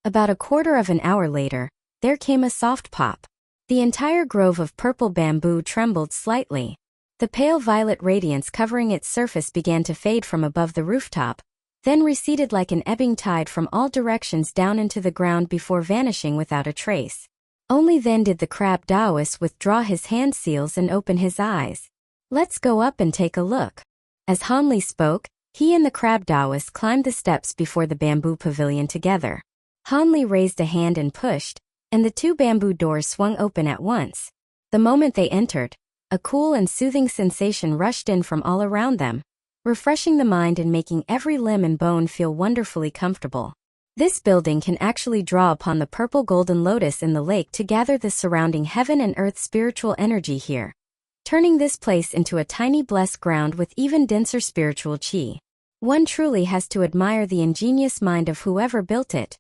About a quarter of an hour later, there came a soft pop. The entire grove of purple bamboo trembled slightly. The pale violet radiance covering its surface began to fade from above the rooftop, then receded like an ebbing tide from all directions down into the ground before vanishing without a trace. Only then did the crab Taoist withdraw his hand seals and open his eyes. "Let's go up and take a look." As Hanli spoke, he and the crab Taoist climbed the steps before the bamboo pavilion together. Hanli raised a hand and pushed, and the two bamboo doors swung open at once. The moment they entered, a cool and soothing sensation rushed in from all around them, refreshing the mind and making every limb and bone feel wonderfully comfortable. This building can actually draw upon the purple golden lotus in the lake to gather the surrounding heaven and earth spiritual energy here, turning this place into a tiny blessed ground with even denser spiritual chi. One truly has to admire the ingenious mind of whoever built it,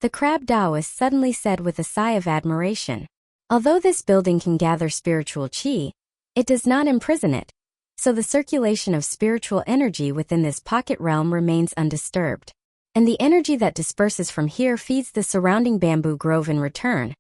the crab Taoist suddenly said with a sigh of admiration. Although this building can gather spiritual chi, it does not imprison it, so the circulation of spiritual energy within this pocket realm remains undisturbed. And the energy that disperses from here feeds the surrounding bamboo grove in return,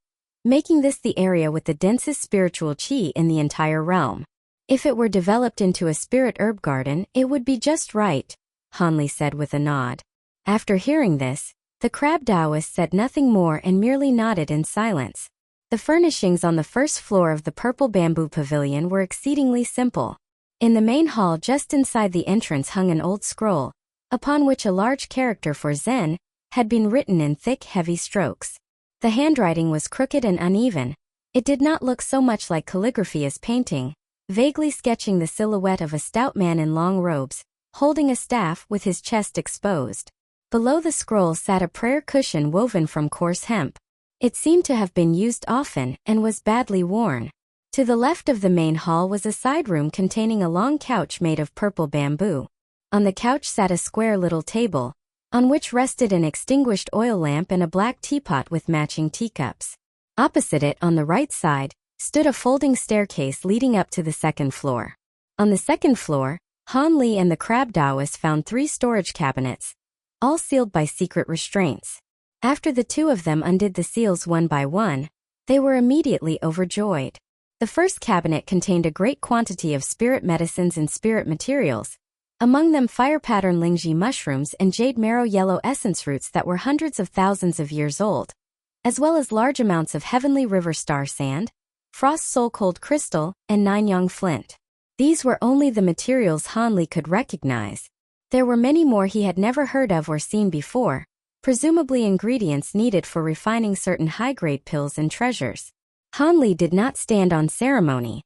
making this the area with the densest spiritual chi in the entire realm. If it were developed into a spirit herb garden, it would be just right, Hanli said with a nod. After hearing this, the crab Taoist said nothing more and merely nodded in silence. The furnishings on the first floor of the purple bamboo pavilion were exceedingly simple. In the main hall just inside the entrance hung an old scroll, upon which a large character for Zen had been written in thick, heavy strokes. The handwriting was crooked and uneven. It did not look so much like calligraphy as painting, vaguely sketching the silhouette of a stout man in long robes, holding a staff with his chest exposed. Below the scroll sat a prayer cushion woven from coarse hemp. It seemed to have been used often and was badly worn. To the left of the main hall was a side room containing a long couch made of purple bamboo. On the couch sat a square little table, on which rested an extinguished oil lamp and a black teapot with matching teacups. Opposite it, on the right side, stood a folding staircase leading up to the second floor. On the second floor, Hanli and the crab Taoist found 3 storage cabinets, all sealed by secret restraints. After the two of them undid the seals one by one, they were immediately overjoyed. The first cabinet contained a great quantity of spirit medicines and spirit materials, among them fire pattern lingji mushrooms and jade marrow yellow essence roots that were hundreds of thousands of years old, as well as large amounts of heavenly river star sand, frost soul cold crystal, and Ninyang flint. These were only the materials Hanli could recognize. There were many more he had never heard of or seen before, presumably ingredients needed for refining certain high-grade pills and treasures. Hanli did not stand on ceremony.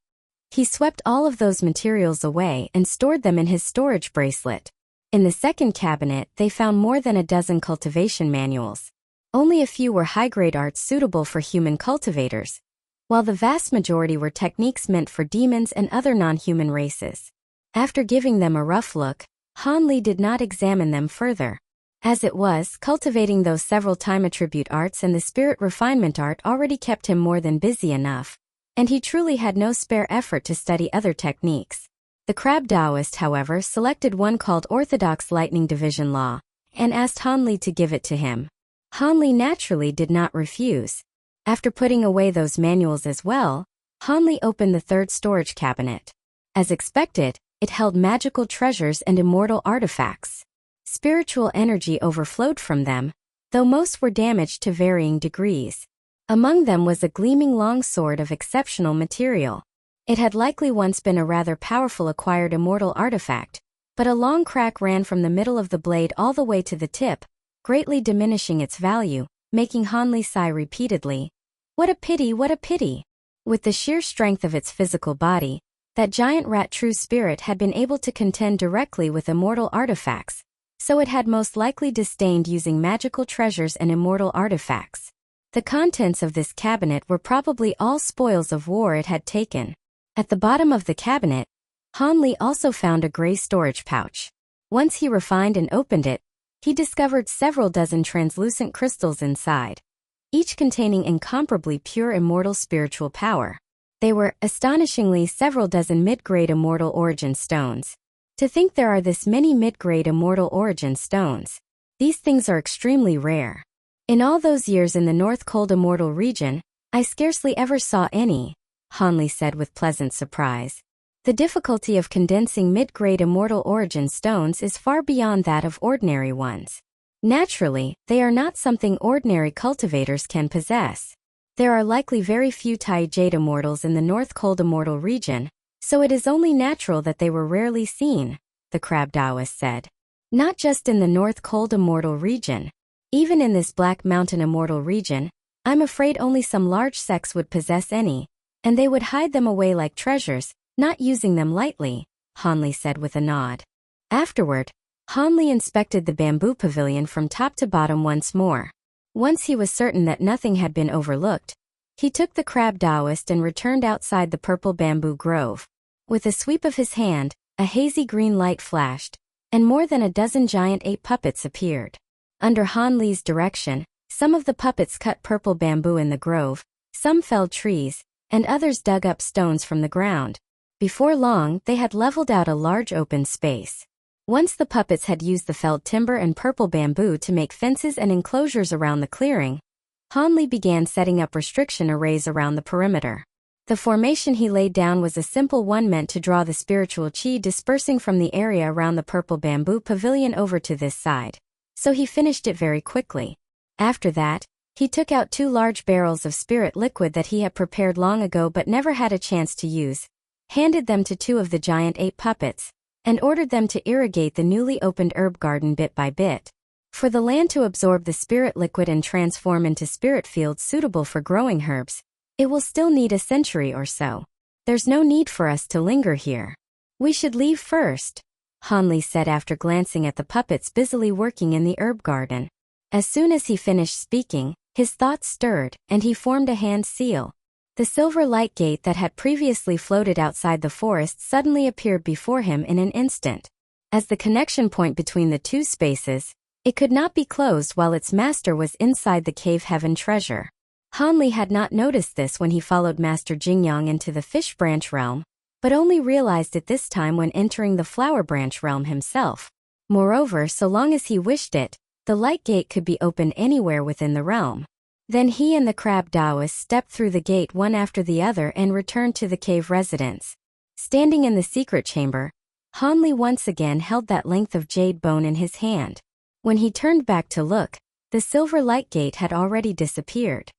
He swept all of those materials away and stored them in his storage bracelet. In the second cabinet, they found more than a dozen cultivation manuals. Only a few were high-grade arts suitable for human cultivators, while the vast majority were techniques meant for demons and other non-human races. After giving them a rough look, Hanli did not examine them further. As it was, cultivating those several time attribute arts and the spirit refinement art already kept him more than busy enough, and he truly had no spare effort to study other techniques. The crab Taoist, however, selected one called Orthodox Lightning Division Law, and asked Hanli to give it to him. Hanli naturally did not refuse. After putting away those manuals as well, Hanli opened the third storage cabinet. As expected, it held magical treasures and immortal artifacts. Spiritual energy overflowed from them, though most were damaged to varying degrees. Among them was a gleaming long sword of exceptional material. It had likely once been a rather powerful acquired immortal artifact, but a long crack ran from the middle of the blade all the way to the tip, greatly diminishing its value, making Hanli sigh repeatedly. What a pity, what a pity! With the sheer strength of its physical body, that giant rat true spirit had been able to contend directly with immortal artifacts, so it had most likely disdained using magical treasures and immortal artifacts. The contents of this cabinet were probably all spoils of war it had taken. At the bottom of the cabinet, Hanli also found a gray storage pouch. Once he refined and opened it, he discovered several dozen translucent crystals inside, each containing incomparably pure immortal spiritual power. They were, astonishingly, several dozen mid-grade Immortal Origin Stones. To think there are this many mid-grade Immortal Origin Stones. These things are extremely rare. In all those years in the North Cold Immortal region, I scarcely ever saw any, Hanli said with pleasant surprise. The difficulty of condensing mid-grade Immortal Origin Stones is far beyond that of ordinary ones. Naturally, they are not something ordinary cultivators can possess. There are likely very few Tai Jade Immortals in the North Cold Immortal region, so it is only natural that they were rarely seen, the Crab Taoist said. Not just in the North Cold Immortal region. Even in this Black Mountain Immortal region, I'm afraid only some large sects would possess any, and they would hide them away like treasures, not using them lightly, Hanli said with a nod. Afterward, Hanli inspected the bamboo pavilion from top to bottom once more. Once he was certain that nothing had been overlooked, he took the Crab Taoist and returned outside the purple bamboo grove. With a sweep of his hand, a hazy green light flashed, and more than a dozen giant ape puppets appeared. Under Hanli's direction, some of the puppets cut purple bamboo in the grove, some felled trees, and others dug up stones from the ground. Before long, they had leveled out a large open space. Once the puppets had used the felled timber and purple bamboo to make fences and enclosures around the clearing, Hanli began setting up restriction arrays around the perimeter. The formation he laid down was a simple one meant to draw the spiritual chi dispersing from the area around the purple bamboo pavilion over to this side. So he finished it very quickly. After that, he took out 2 large barrels of spirit liquid that he had prepared long ago but never had a chance to use, handed them to 2 of the giant ape puppets, and ordered them to irrigate the newly opened herb garden bit by bit. For the land to absorb the spirit liquid and transform into spirit fields suitable for growing herbs, it will still need a century or so. There's no need for us to linger here. We should leave first, Hanli said after glancing at the puppets busily working in the herb garden. As soon as he finished speaking, his thoughts stirred, and he formed a hand seal. The silver light gate that had previously floated outside the forest suddenly appeared before him in an instant. As the connection point between the 2 spaces, it could not be closed while its master was inside the cave heaven treasure. Hanli had not noticed this when he followed Master Jingyang into the fish branch realm, but only realized it this time when entering the flower branch realm himself. Moreover, so long as he wished it, the light gate could be opened anywhere within the realm. Then he and the Crab Taoist stepped through the gate one after the other and returned to the cave residence. Standing in the secret chamber, Hanli once again held that length of jade bone in his hand. When he turned back to look, the silver light gate had already disappeared.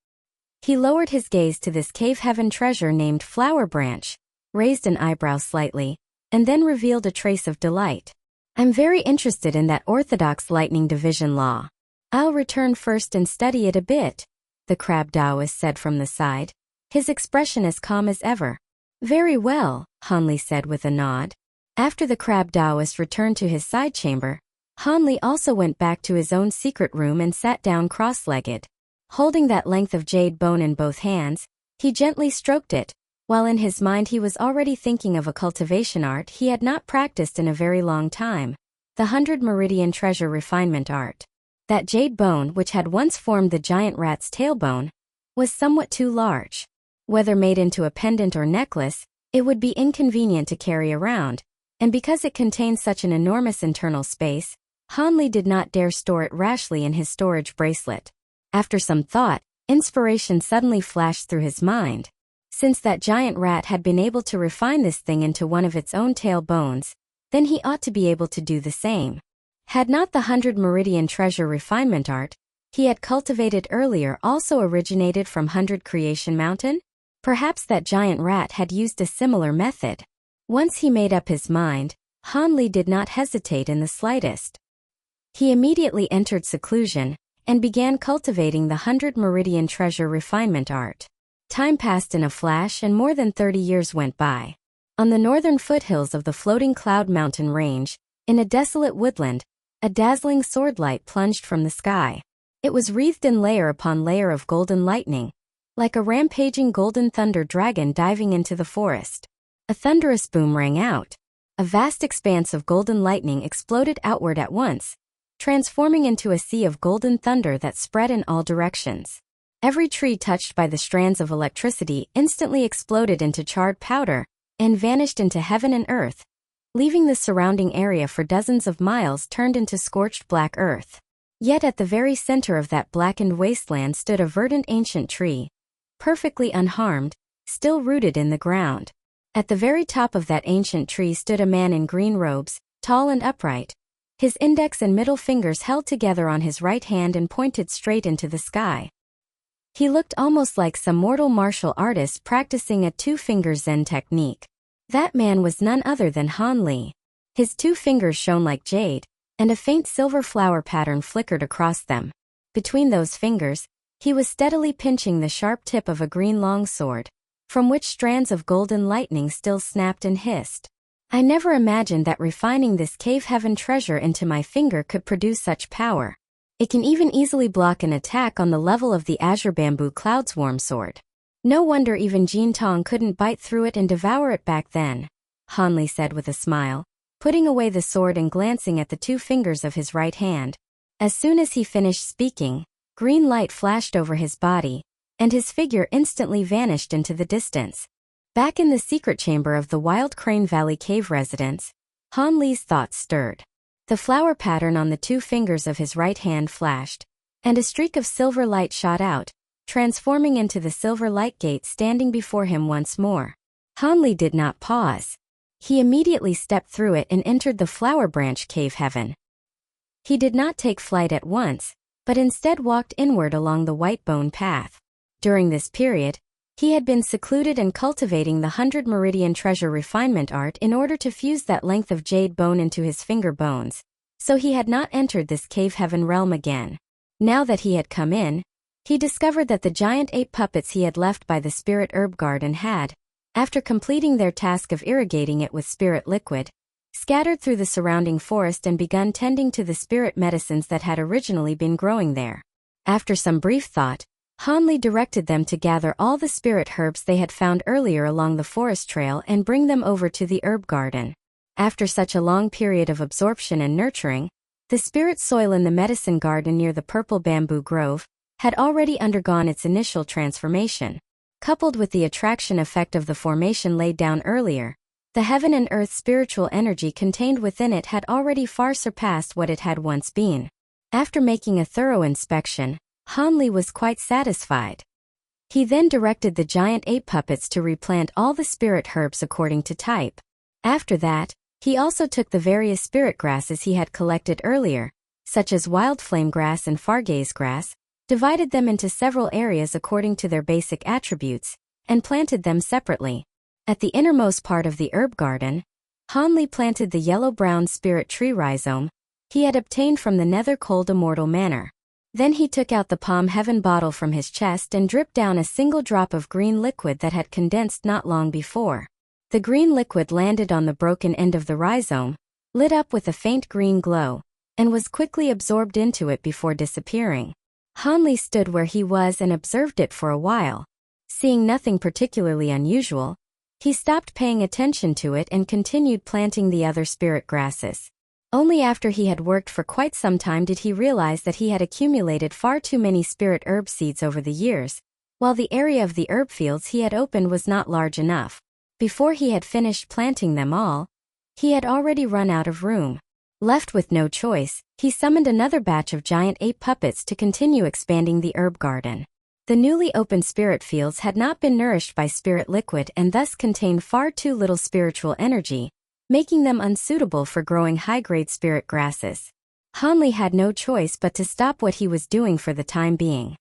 He lowered his gaze to this cave heaven treasure named Flower Branch, raised an eyebrow slightly, and then revealed a trace of delight. I'm very interested in that orthodox lightning division law. I'll return first and study it a bit, the Crab Taoist said from the side, his expression as calm as ever. Very well, Hanli said with a nod. After the Crab Taoist returned to his side chamber, Hanli also went back to his own secret room and sat down cross-legged. Holding that length of jade bone in both hands, he gently stroked it, while in his mind he was already thinking of a cultivation art he had not practiced in a very long time, the 100 Meridian Treasure Refinement Art. That jade bone, which had once formed the giant rat's tailbone, was somewhat too large. Whether made into a pendant or necklace, it would be inconvenient to carry around, and because it contained such an enormous internal space, Hanli did not dare store it rashly in his storage bracelet. After some thought, inspiration suddenly flashed through his mind. Since that giant rat had been able to refine this thing into one of its own tail bones, then he ought to be able to do the same. Had not the 100 Meridian Treasure Refinement Art he had cultivated earlier also originated from 100 Creation Mountain? Perhaps that giant rat had used a similar method. Once he made up his mind, Hanli did not hesitate in the slightest. He immediately entered seclusion and began cultivating the 100 Meridian Treasure Refinement Art. Time passed in a flash and more than 30 years went by. On the northern foothills of the floating Cloud Mountain range, in a desolate woodland, a dazzling swordlight plunged from the sky. It was wreathed in layer upon layer of golden lightning, like a rampaging golden thunder dragon diving into the forest. A thunderous boom rang out. A vast expanse of golden lightning exploded outward at once, transforming into a sea of golden thunder that spread in all directions. Every tree touched by the strands of electricity instantly exploded into charred powder and vanished into heaven and earth, leaving the surrounding area for dozens of miles turned into scorched black earth. Yet at the very center of that blackened wasteland stood a verdant ancient tree, perfectly unharmed, still rooted in the ground. At the very top of that ancient tree stood a man in green robes, tall and upright. His index and middle fingers held together on his right hand and pointed straight into the sky. He looked almost like some mortal martial artist practicing a two-finger Zen technique. That man was none other than Han Li. His 2 fingers shone like jade, and a faint silver flower pattern flickered across them. Between those fingers, he was steadily pinching the sharp tip of a green longsword, from which strands of golden lightning still snapped and hissed. I never imagined that refining this cave heaven treasure into my finger could produce such power. It can even easily block an attack on the level of the azure bamboo cloud swarm sword. No wonder even Jin Tong couldn't bite through it and devour it back then, Han Li said with a smile, putting away the sword and glancing at the 2 fingers of his right hand. As soon as he finished speaking, green light flashed over his body, and his figure instantly vanished into the distance. Back in the secret chamber of the Wild Crane Valley cave residence, Han Li's thoughts stirred. The flower pattern on the 2 fingers of his right hand flashed, and a streak of silver light shot out, transforming into the silver light gate standing before him once more. Han Li did not pause. He immediately stepped through it and entered the flower branch cave heaven. He did not take flight at once, but instead walked inward along the white bone path. During this period, he had been secluded and cultivating the 100 meridian treasure refinement art in order to fuse that length of jade bone into his finger bones, so he had not entered this cave heaven realm again. Now that he had come in, he discovered that the giant 8 puppets he had left by the spirit herb garden had, after completing their task of irrigating it with spirit liquid, scattered through the surrounding forest and begun tending to the spirit medicines that had originally been growing there. After some brief thought, Han Li directed them to gather all the spirit herbs they had found earlier along the forest trail and bring them over to the herb garden. After such a long period of absorption and nurturing, the spirit soil in the medicine garden near the purple bamboo grove had already undergone its initial transformation. Coupled with the attraction effect of the formation laid down earlier, the heaven and earth spiritual energy contained within it had already far surpassed what it had once been. After making a thorough inspection, Han Li was quite satisfied. He then directed the giant 8 puppets to replant all the spirit herbs according to type. After that, he also took the various spirit grasses he had collected earlier, such as wild flame grass and fargaze grass, divided them into several areas according to their basic attributes, and planted them separately. At the innermost part of the herb garden, Han Li planted the yellow-brown spirit tree rhizome he had obtained from the nether cold immortal manor. Then he took out the palm heaven bottle from his chest and dripped down a single drop of green liquid that had condensed not long before. The green liquid landed on the broken end of the rhizome, lit up with a faint green glow, and was quickly absorbed into it before disappearing. Han Li stood where he was and observed it for a while. Seeing nothing particularly unusual, he stopped paying attention to it and continued planting the other spirit grasses. Only after he had worked for quite some time did he realize that he had accumulated far too many spirit herb seeds over the years, while the area of the herb fields he had opened was not large enough. Before he had finished planting them all, he had already run out of room. Left with no choice, he summoned another batch of giant 8 puppets to continue expanding the herb garden. The newly opened spirit fields had not been nourished by spirit liquid and thus contained far too little spiritual energy, making them unsuitable for growing high-grade spirit grasses. Han Li had no choice but to stop what he was doing for the time being.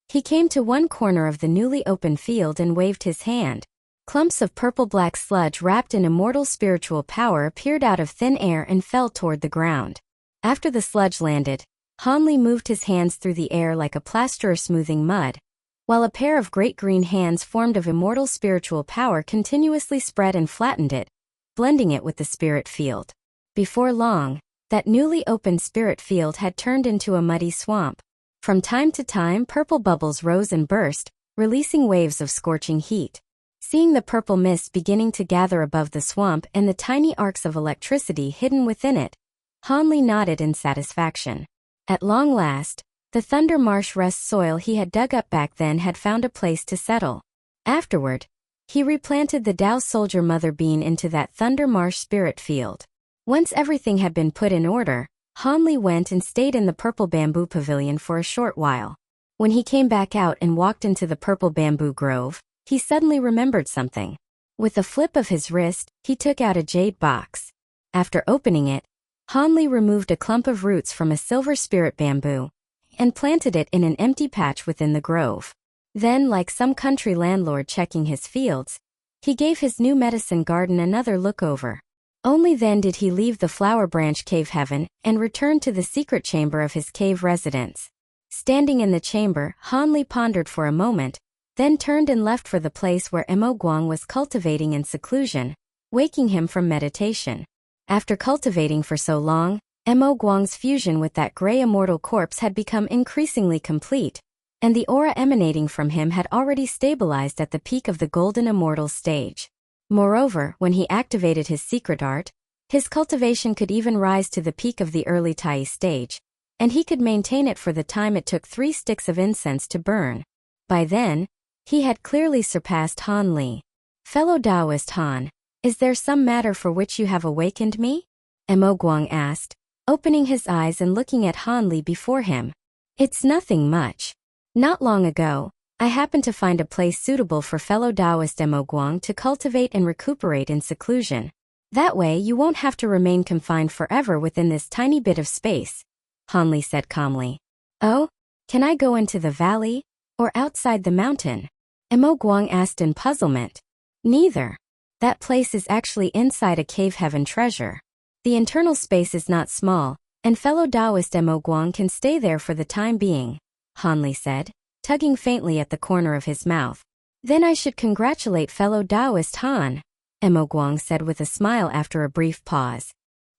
He came to one corner of the newly opened field and waved his hand. Clumps of purple-black sludge wrapped in immortal spiritual power appeared out of thin air and fell toward the ground. After the sludge landed, Han Li moved his hands through the air like a plasterer smoothing mud, while a pair of great green hands formed of immortal spiritual power continuously spread and flattened it, blending it with the spirit field. Before long, that newly opened spirit field had turned into a muddy swamp. From time to time, purple bubbles rose and burst, releasing waves of scorching heat. Seeing the purple mist beginning to gather above the swamp and the tiny arcs of electricity hidden within it, Han Li nodded in satisfaction. At long last, the Thunder Marsh rest soil he had dug up back then had found a place to settle. Afterward, he replanted the Tao Soldier Mother Bean into that Thunder Marsh spirit field. Once everything had been put in order, Han Li went and stayed in the purple bamboo pavilion for a short while. When he came back out and walked into the purple bamboo grove, he suddenly remembered something. With a flip of his wrist, he took out a jade box. After opening it, Han Li removed a clump of roots from a silver spirit bamboo and planted it in an empty patch within the grove. Then, like some country landlord checking his fields, he gave his new medicine garden another look over. Only then did he leave the flower branch cave heaven and return to the secret chamber of his cave residence. Standing in the chamber, Han Li pondered for a moment, then turned and left for the place where Emo Guang was cultivating in seclusion, waking him from meditation. After cultivating for so long, Emo Guang's fusion with that gray immortal corpse had become increasingly complete, and the aura emanating from him had already stabilized at the peak of the golden immortal stage. Moreover, when he activated his secret art, his cultivation could even rise to the peak of the early Tai stage, and he could maintain it for the time it took 3 sticks of incense to burn. By then, he had clearly surpassed Han Li. "Fellow Taoist Han, is there some matter for which you have awakened me?" Emo Guang asked, opening his eyes and looking at Han Li before him. "It's nothing much. Not long ago, I happened to find a place suitable for fellow Taoist Emo Guang to cultivate and recuperate in seclusion. That way you won't have to remain confined forever within this tiny bit of space," Han Li said calmly. "Oh? Can I go into the valley? Or outside the mountain?" Emo Guang asked in puzzlement. "Neither. That place is actually inside a cave heaven treasure. The internal space is not small, and fellow Taoist Emo Guang can stay there for the time being," Han Li said, tugging faintly at the corner of his mouth. "Then I should congratulate fellow Taoist Han," Emo Guang said with a smile after a brief pause.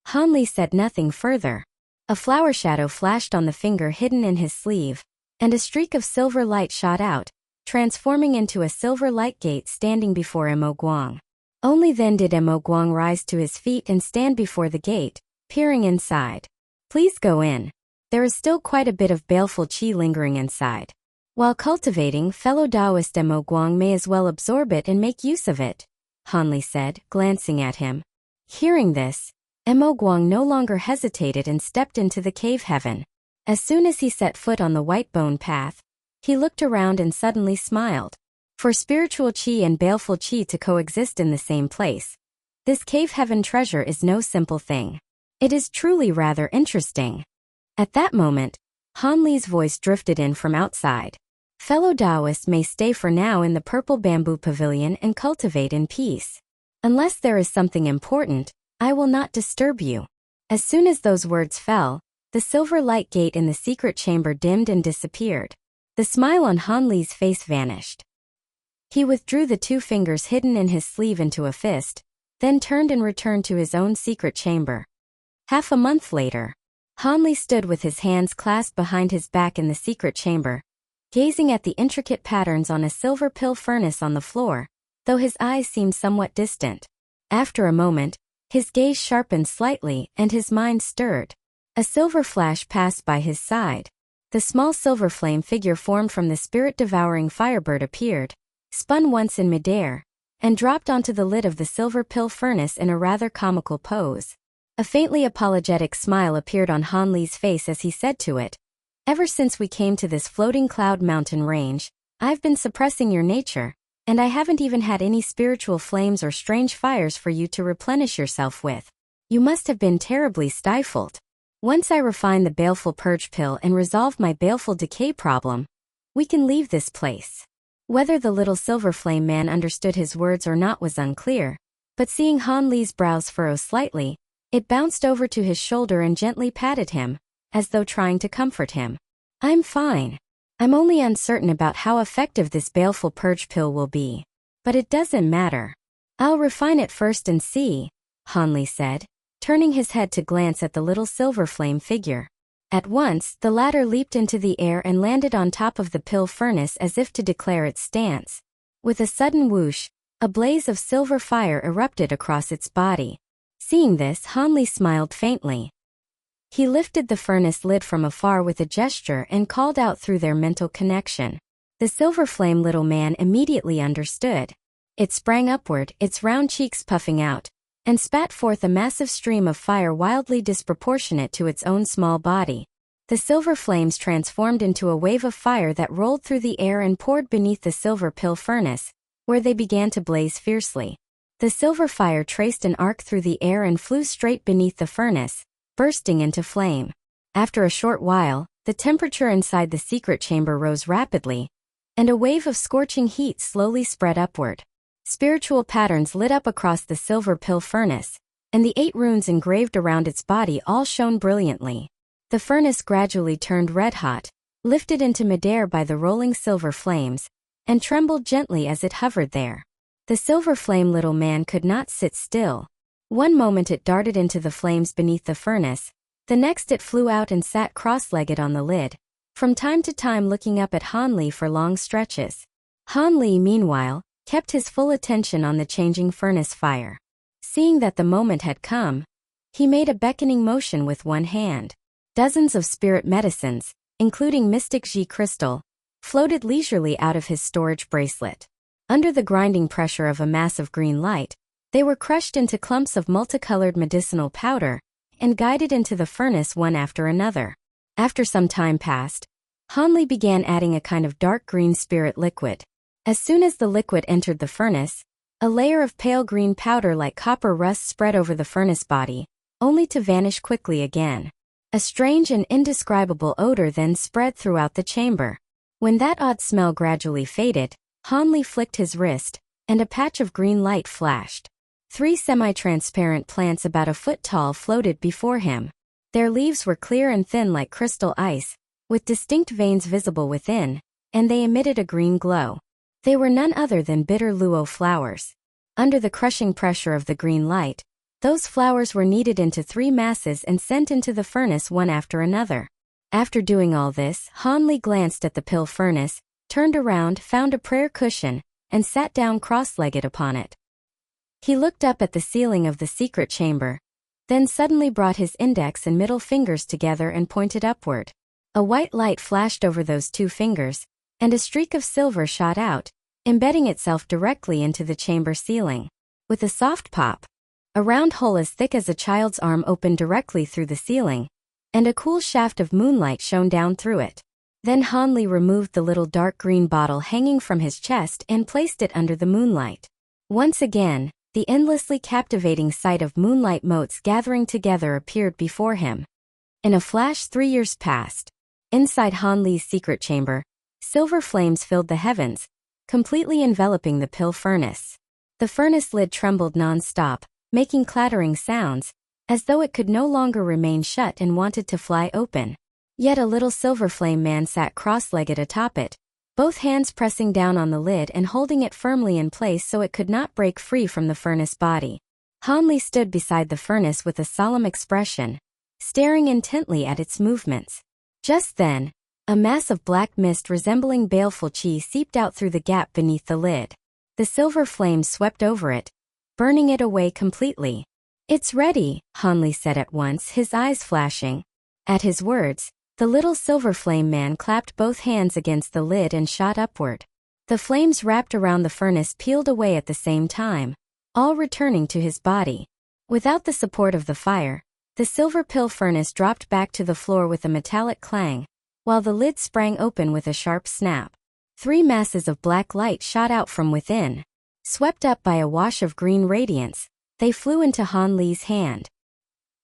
Han Li said nothing further. A flower shadow flashed on the finger hidden in his sleeve, and a streak of silver light shot out, transforming into a silver light gate standing before Emo Guang. Only then did Emo Guang rise to his feet and stand before the gate, peering inside. "Please go in. There is still quite a bit of baleful qi lingering inside. While cultivating, fellow Taoist Emo Guang may as well absorb it and make use of it," Han Li said, glancing at him. Hearing this, Emo Guang no longer hesitated and stepped into the cave heaven. As soon as he set foot on the white bone path, he looked around and suddenly smiled. For spiritual qi and baleful qi to coexist in the same place, this cave heaven treasure is no simple thing. It is truly rather interesting. At that moment, Han Li's voice drifted in from outside. "Fellow Taoists may stay for now in the purple bamboo pavilion and cultivate in peace. Unless there is something important, I will not disturb you." As soon as those words fell, the silver light gate in the secret chamber dimmed and disappeared. The smile on Han Li's face vanished. He withdrew the 2 fingers hidden in his sleeve into a fist, then turned and returned to his own secret chamber. Half a month later, Han Li stood with his hands clasped behind his back in the secret chamber, gazing at the intricate patterns on a silver pill furnace on the floor, though his eyes seemed somewhat distant. After a moment, his gaze sharpened slightly and his mind stirred. A silver flash passed by his side. The small silver flame figure formed from the spirit-devouring firebird appeared, spun once in midair, and dropped onto the lid of the silver pill furnace in a rather comical pose. A faintly apologetic smile appeared on Han Li's face as he said to it, "Ever since we came to this floating cloud mountain range, I've been suppressing your nature, and I haven't even had any spiritual flames or strange fires for you to replenish yourself with. You must have been terribly stifled. Once I refine the baleful purge pill and resolve my baleful decay problem, we can leave this place." Whether the little silver flame man understood his words or not was unclear, but seeing Han Li's brows furrow slightly, it bounced over to his shoulder and gently patted him, as though trying to comfort him. "I'm fine. I'm only uncertain about how effective this baleful purge pill will be. But it doesn't matter. I'll refine it first and see," Han Li said, turning his head to glance at the little silver flame figure. At once, the latter leaped into the air and landed on top of the pill furnace as if to declare its stance. With a sudden whoosh, a blaze of silver fire erupted across its body. Seeing this, Han Li smiled faintly. He lifted the furnace lid from afar with a gesture and called out through their mental connection. The silver flame little man immediately understood. It sprang upward, its round cheeks puffing out, and spat forth a massive stream of fire wildly disproportionate to its own small body. The silver flames transformed into a wave of fire that rolled through the air and poured beneath the silver pill furnace, where they began to blaze fiercely. The silver fire traced an arc through the air and flew straight beneath the furnace, bursting into flame. After a short while, the temperature inside the secret chamber rose rapidly, and a wave of scorching heat slowly spread upward. Spiritual patterns lit up across the silver pill furnace, and the 8 runes engraved around its body all shone brilliantly. The furnace gradually turned red-hot, lifted into midair by the rolling silver flames, and trembled gently as it hovered there. The silver flame little man could not sit still. One moment it darted into the flames beneath the furnace, the next it flew out and sat cross-legged on the lid, from time to time looking up at Han Li for long stretches. Han Li, meanwhile, kept his full attention on the changing furnace fire. Seeing that the moment had come, he made a beckoning motion with one hand. Dozens of spirit medicines, including Mystic Ji crystal, floated leisurely out of his storage bracelet. Under the grinding pressure of a massive green light, they were crushed into clumps of multicolored medicinal powder and guided into the furnace one after another. After some time passed, Han Li began adding a kind of dark green spirit liquid. As soon as the liquid entered the furnace, a layer of pale green powder like copper rust spread over the furnace body, only to vanish quickly again. A strange and indescribable odor then spread throughout the chamber. When that odd smell gradually faded, Han Li flicked his wrist, and a patch of green light flashed. 3 semi-transparent plants about a foot tall floated before him. Their leaves were clear and thin like crystal ice, with distinct veins visible within, and they emitted a green glow. They were none other than bitter luo flowers. Under the crushing pressure of the green light, those flowers were kneaded into 3 masses and sent into the furnace one after another. After doing all this, Han Li glanced at the pill furnace, turned around, found a prayer cushion, and sat down cross-legged upon it. He looked up at the ceiling of the secret chamber, then suddenly brought his index and middle fingers together and pointed upward. A white light flashed over those 2 fingers, and a streak of silver shot out, embedding itself directly into the chamber ceiling. With a soft pop, a round hole as thick as a child's arm opened directly through the ceiling, and a cool shaft of moonlight shone down through it. Then Han Li removed the little dark green bottle hanging from his chest and placed it under the moonlight. Once again, the endlessly captivating sight of moonlight motes gathering together appeared before him. In a flash 3 years passed. Inside Han Li's secret chamber, silver flames filled the heavens, completely enveloping the pill furnace. The furnace lid trembled non-stop, making clattering sounds, as though it could no longer remain shut and wanted to fly open. Yet a little silver flame man sat cross-legged atop it, both hands pressing down on the lid and holding it firmly in place so it could not break free from the furnace body. Han Li stood beside the furnace with a solemn expression, staring intently at its movements. Just then, a mass of black mist resembling baleful qi seeped out through the gap beneath the lid. The silver flames swept over it, burning it away completely. "It's ready," Han Li said at once, his eyes flashing. At his words, the little silver flame man clapped both hands against the lid and shot upward. The flames wrapped around the furnace peeled away at the same time, all returning to his body. Without the support of the fire, the silver pill furnace dropped back to the floor with a metallic clang, while the lid sprang open with a sharp snap. 3 masses of black light shot out from within. Swept up by a wash of green radiance, they flew into Han Li's hand.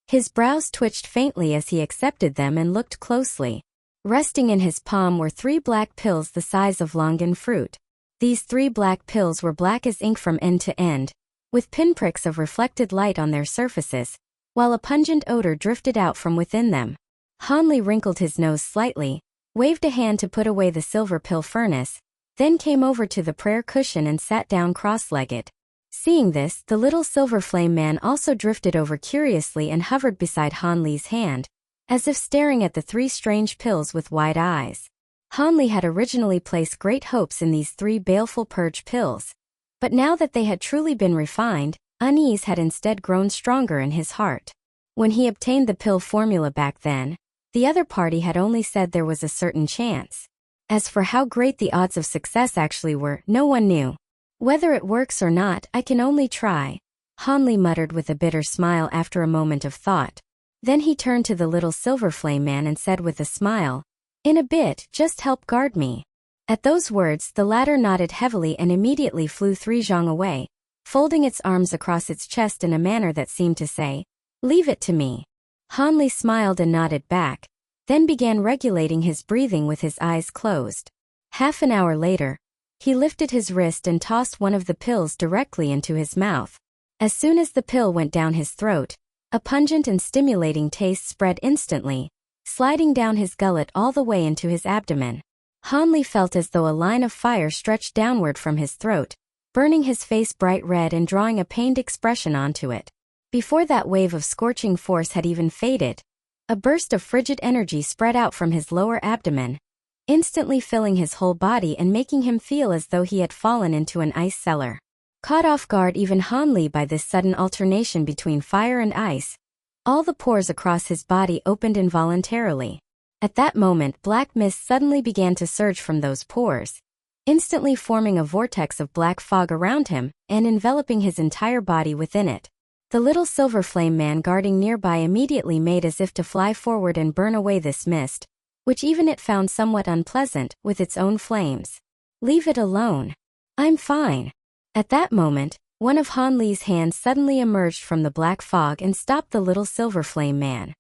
His brows twitched faintly as he accepted them and looked closely. Resting in his palm were 3 black pills the size of longan fruit. These 3 black pills were black as ink from end to end, with pinpricks of reflected light on their surfaces, while a pungent odor drifted out from within them. Han Li wrinkled his nose slightly, waved a hand to put away the silver pill furnace, then came over to the prayer cushion and sat down cross-legged. Seeing this, the little silver flame man also drifted over curiously and hovered beside Han Li's hand, as if staring at the 3 strange pills with wide eyes. Han Li had originally placed great hopes in these 3 baleful purge pills, but now that they had truly been refined, unease had instead grown stronger in his heart. When he obtained the pill formula back then, the other party had only said there was a certain chance. As for how great the odds of success actually were, no one knew. "Whether it works or not, I can only try," Hanli muttered with a bitter smile after a moment of thought. Then he turned to the little silver flame man and said with a smile, "In a bit, just help guard me." At those words, the latter nodded heavily and immediately flew 3 zhang away, folding its arms across its chest in a manner that seemed to say, "Leave it to me." Hanli smiled and nodded back, then began regulating his breathing with his eyes closed. Half an hour later, he lifted his wrist and tossed one of the pills directly into his mouth. As soon as the pill went down his throat, a pungent and stimulating taste spread instantly, sliding down his gullet all the way into his abdomen. Hanli felt as though a line of fire stretched downward from his throat, burning his face bright red and drawing a pained expression onto it. Before that wave of scorching force had even faded, a burst of frigid energy spread out from his lower abdomen, instantly filling his whole body and making him feel as though he had fallen into an ice cellar. Caught off guard even Hanli by this sudden alternation between fire and ice, all the pores across his body opened involuntarily. At that moment, black mist suddenly began to surge from those pores, instantly forming a vortex of black fog around him and enveloping his entire body within it. The little silver flame man guarding nearby immediately made as if to fly forward and burn away this mist, which even it found somewhat unpleasant, with its own flames. "Leave it alone. I'm fine." At that moment, one of Hanli's hands suddenly emerged from the black fog and stopped the little silver flame man.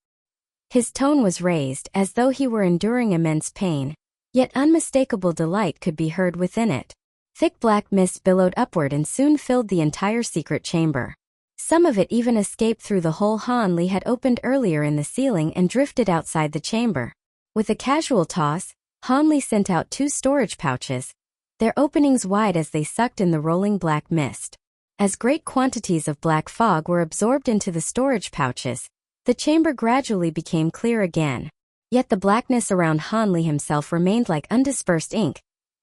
His tone was raised as though he were enduring immense pain, yet unmistakable delight could be heard within it. Thick black mist billowed upward and soon filled the entire secret chamber. Some of it even escaped through the hole Hanli had opened earlier in the ceiling and drifted outside the chamber. With a casual toss, Hanli sent out 2 storage pouches, their openings wide as they sucked in the rolling black mist. As great quantities of black fog were absorbed into the storage pouches, the chamber gradually became clear again. Yet the blackness around Hanli himself remained like undispersed ink,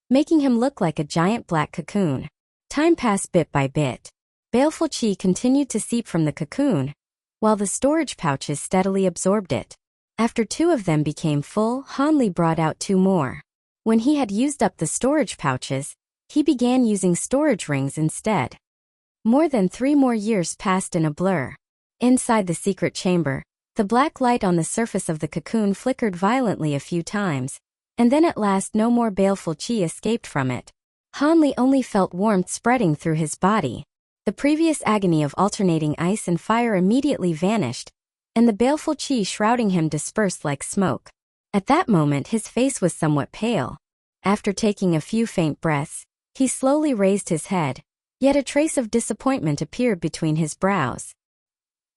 making him look like a giant black cocoon. Time passed bit by bit. Baleful chi continued to seep from the cocoon, while the storage pouches steadily absorbed it. After 2 of them became full, Hanli brought out 2 more. When he had used up the storage pouches, he began using storage rings instead. More than 3 more years passed in a blur. Inside the secret chamber, the black light on the surface of the cocoon flickered violently a few times, and then at last no more baleful chi escaped from it. Hanli only felt warmth spreading through his body. The previous agony of alternating ice and fire immediately vanished, and the baleful chi shrouding him dispersed like smoke. At that moment his face was somewhat pale. After taking a few faint breaths, he slowly raised his head, yet a trace of disappointment appeared between his brows.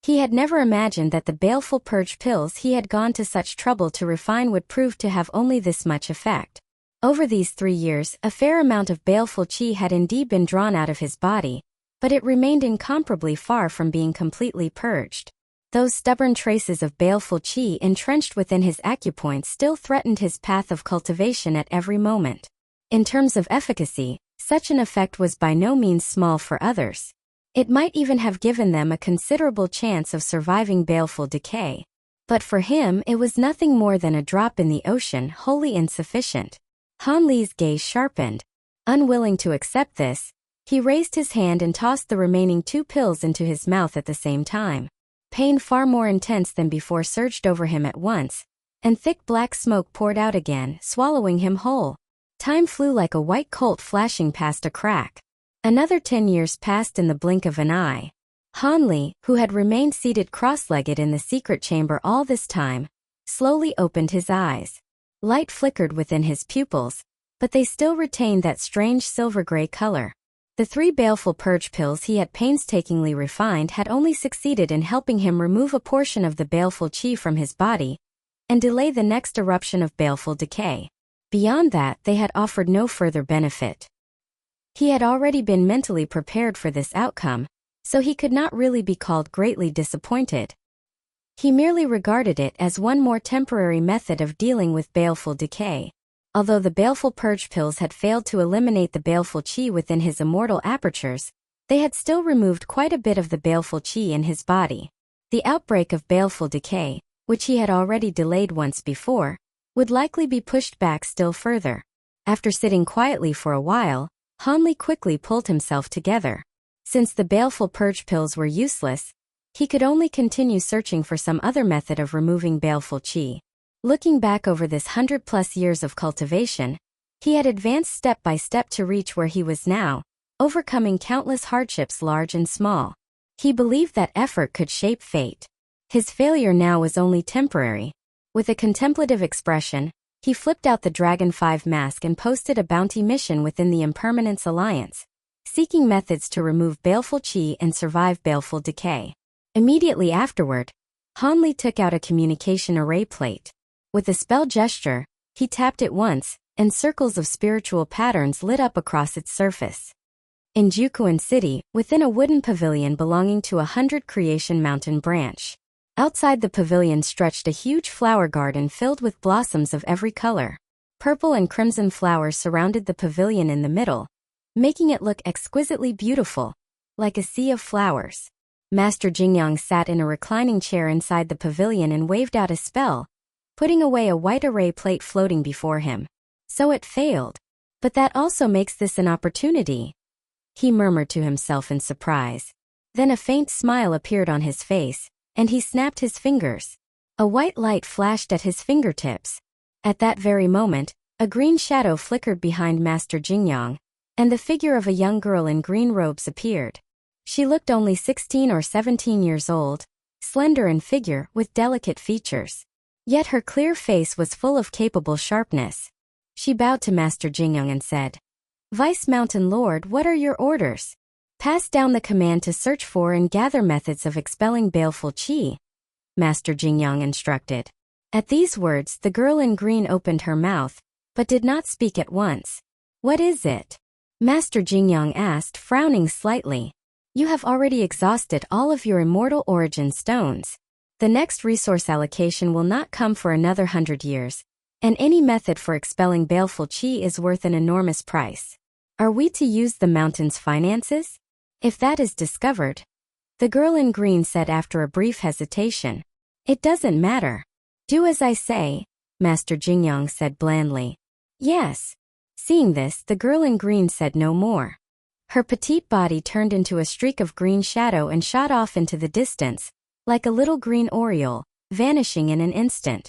He had never imagined that the baleful purge pills he had gone to such trouble to refine would prove to have only this much effect. Over these 3 years, a fair amount of baleful chi had indeed been drawn out of his body, but it remained incomparably far from being completely purged. Those stubborn traces of baleful chi entrenched within his acupoints still threatened his path of cultivation at every moment. In terms of efficacy, such an effect was by no means small for others. It might even have given them a considerable chance of surviving baleful decay. But for him it was nothing more than a drop in the ocean, wholly insufficient. Hanli's gaze sharpened. Unwilling to accept this, he raised his hand and tossed the remaining 2 pills into his mouth at the same time. Pain far more intense than before surged over him at once, and thick black smoke poured out again, swallowing him whole. Time flew like a white colt flashing past a crack. Another 10 years passed in the blink of an eye. Hanli, who had remained seated cross-legged in the secret chamber all this time, slowly opened his eyes. Light flickered within his pupils, but they still retained that strange silver-gray color. The 3 baleful purge pills he had painstakingly refined had only succeeded in helping him remove a portion of the baleful chi from his body and delay the next eruption of baleful decay. Beyond that, they had offered no further benefit. He had already been mentally prepared for this outcome, so he could not really be called greatly disappointed. He merely regarded it as one more temporary method of dealing with baleful decay. Although the baleful purge pills had failed to eliminate the baleful chi within his immortal apertures, they had still removed quite a bit of the baleful chi in his body. The outbreak of baleful decay, which he had already delayed once before, would likely be pushed back still further. After sitting quietly for a while, Hanli quickly pulled himself together. Since the baleful purge pills were useless, he could only continue searching for some other method of removing baleful qi. Looking back over this 100+ years of cultivation, he had advanced step by step to reach where he was now, overcoming countless hardships large and small. He believed that effort could shape fate. His failure now was only temporary. With a contemplative expression, he flipped out the Dragon 5 mask and posted a bounty mission within the Impermanence Alliance, seeking methods to remove baleful qi and survive baleful decay. Immediately afterward, Hanli took out a communication array plate. With a spell gesture, he tapped it once, and circles of spiritual patterns lit up across its surface. In Jukuin City, within a wooden pavilion belonging to 100 Creation Mountain branch. Outside the pavilion stretched a huge flower garden filled with blossoms of every color. Purple and crimson flowers surrounded the pavilion in the middle, making it look exquisitely beautiful, like a sea of flowers. Master Jingyang sat in a reclining chair inside the pavilion and waved out a spell, putting away a white array plate floating before him. So it failed. But that also makes this an opportunity, he murmured to himself in surprise. Then a faint smile appeared on his face, and he snapped his fingers. A white light flashed at his fingertips. At that very moment, a green shadow flickered behind Master Jingyang, and the figure of a young girl in green robes appeared. She looked only 16 or 17 years old, slender in figure with delicate features. Yet her clear face was full of capable sharpness. She bowed to Master Jingyang and said, "Vice Mountain Lord, what are your orders?" "Pass down the command to search for and gather methods of expelling baleful qi," Master Jingyang instructed. At these words, the girl in green opened her mouth, but did not speak at once. "What is it?" Master Jingyang asked, frowning slightly. "You have already exhausted all of your Immortal Origin Stones. The next resource allocation will not come for another 100 years, and any method for expelling baleful qi is worth an enormous price. Are we to use the mountain's finances? If that is discovered," the girl in green said after a brief hesitation, "it doesn't matter. Do as I say," Master Jingyang said blandly. "Yes." Seeing this, the girl in green said no more. Her petite body turned into a streak of green shadow and shot off into the distance, like a little green oriole, vanishing in an instant.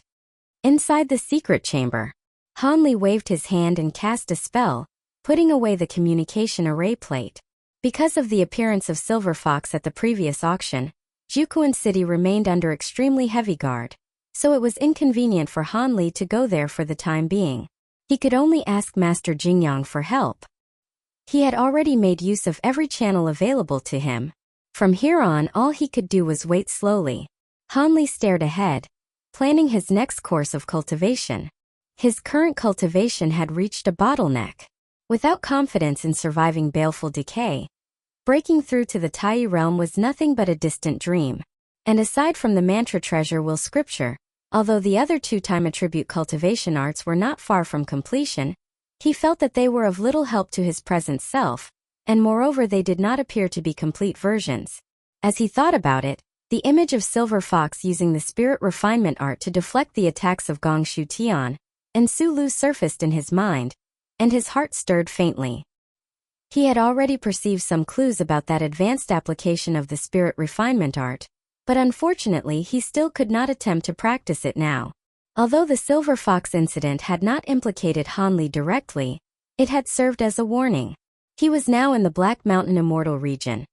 Inside the secret chamber, Hanli waved his hand and cast a spell, putting away the communication array plate. Because of the appearance of Silver Fox at the previous auction, Jukuin City remained under extremely heavy guard, so it was inconvenient for Hanli to go there for the time being. He could only ask Master Jingyang for help. He had already made use of every channel available to him. From here on, all he could do was wait slowly. Hanli stared ahead, planning his next course of cultivation. His current cultivation had reached a bottleneck. Without confidence in surviving baleful decay, breaking through to the Tai realm was nothing but a distant dream. And aside from the mantra treasure will scripture, although the other two time attribute cultivation arts were not far from completion, he felt that they were of little help to his present self, and moreover they did not appear to be complete versions. As he thought about it, the image of Silver Fox using the spirit refinement art to deflect the attacks of Gong Shu Tian and Su Lu surfaced in his mind, and his heart stirred faintly. He had already perceived some clues about that advanced application of the spirit refinement art, but unfortunately he still could not attempt to practice it now. Although the Silver Fox incident had not implicated Hanli directly, it had served as a warning. He was now in the Black Mountain Immortal Region,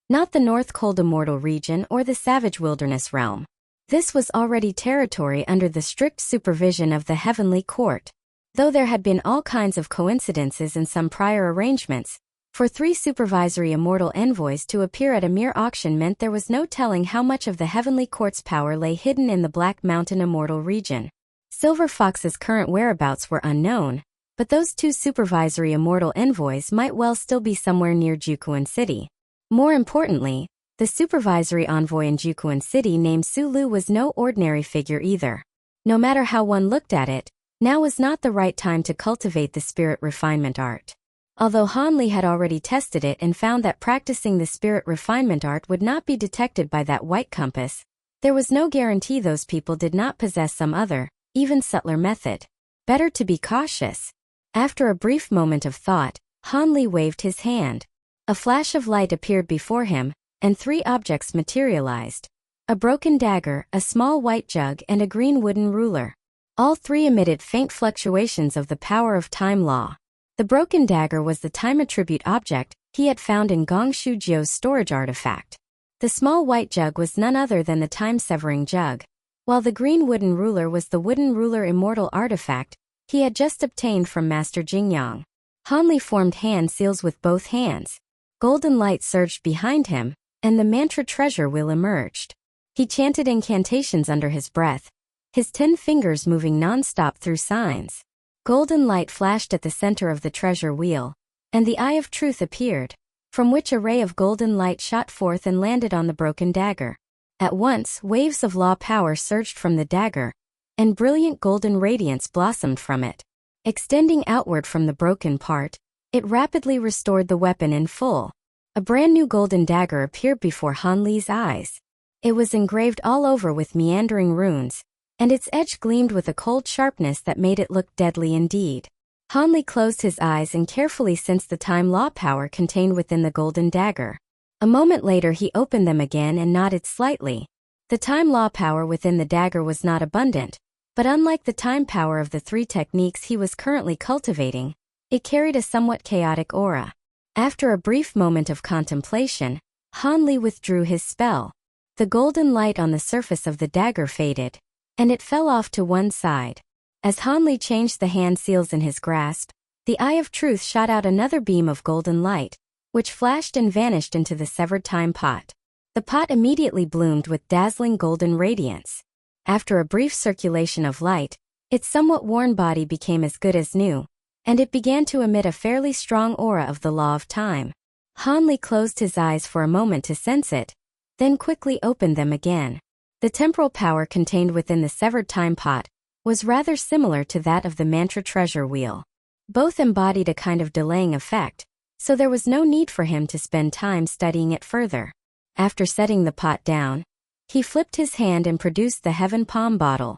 not the North Cold Immortal Region or the Savage Wilderness Realm. This was already territory under the strict supervision of the Heavenly Court. Though there had been all kinds of coincidences and some prior arrangements, for 3 supervisory immortal envoys to appear at a mere auction meant there was no telling how much of the Heavenly Court's power lay hidden in the Black Mountain Immortal Region. Silver Fox's current whereabouts were unknown, but those 2 supervisory immortal envoys might well still be somewhere near Jukuin City. More importantly, the supervisory envoy in Jukuin City named Su Lu was no ordinary figure either. No matter how one looked at it, now was not the right time to cultivate the spirit refinement art. Although Hanli had already tested it and found that practicing the spirit refinement art would not be detected by that white compass, there was no guarantee those people did not possess some other, even subtler method. Better to be cautious. After a brief moment of thought, Hanli waved his hand. A flash of light appeared before him, and 3 objects materialized. A broken dagger, a small white jug, and a green wooden ruler. All 3 emitted faint fluctuations of the power of time law. The broken dagger was the time attribute object he had found in Gong Shujiu's storage artifact. The small white jug was none other than the time-severing jug, while the green wooden ruler was the wooden ruler immortal artifact he had just obtained from Master Jingyang. Hanli formed hand seals with both hands. Golden light surged behind him, and the mantra treasure wheel emerged. He chanted incantations under his breath, his 10 fingers moving non-stop through signs. Golden light flashed at the center of the treasure wheel, and the Eye of Truth appeared, from which a ray of golden light shot forth and landed on the broken dagger. At once, waves of law power surged from the dagger, and brilliant golden radiance blossomed from it. Extending outward from the broken part, it rapidly restored the weapon in full. A brand new golden dagger appeared before Han Li's eyes. It was engraved all over with meandering runes, and its edge gleamed with a cold sharpness that made it look deadly indeed. Han Li closed his eyes and carefully sensed the time law power contained within the golden dagger. A moment later he opened them again and nodded slightly. The time law power within the dagger was not abundant, but unlike the time power of the 3 techniques he was currently cultivating, it carried a somewhat chaotic aura. After a brief moment of contemplation, Han Li withdrew his spell. The golden light on the surface of the dagger faded, and it fell off to one side. As Han Li changed the hand seals in his grasp, the Eye of Truth shot out another beam of golden light, which flashed and vanished into the severed time pot. The pot immediately bloomed with dazzling golden radiance. After a brief circulation of light, its somewhat worn body became as good as new, and it began to emit a fairly strong aura of the law of time. Han Li closed his eyes for a moment to sense it, then quickly opened them again. The temporal power contained within the severed time pot was rather similar to that of the mantra treasure wheel. Both embodied a kind of delaying effect, so there was no need for him to spend time studying it further. After setting the pot down, he flipped his hand and produced the heaven palm bottle.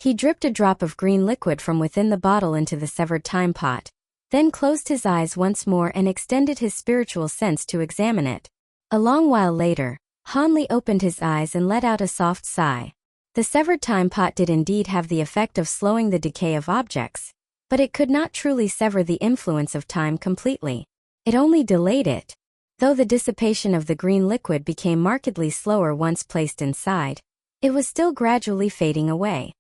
He dripped a drop of green liquid from within the bottle into the severed time pot, then closed his eyes once more and extended his spiritual sense to examine it. A long while later, Han Li opened his eyes and let out a soft sigh. The severed time pot did indeed have the effect of slowing the decay of objects, but it could not truly sever the influence of time completely. It only delayed it. Though the dissipation of the green liquid became markedly slower once placed inside, it was still gradually fading away.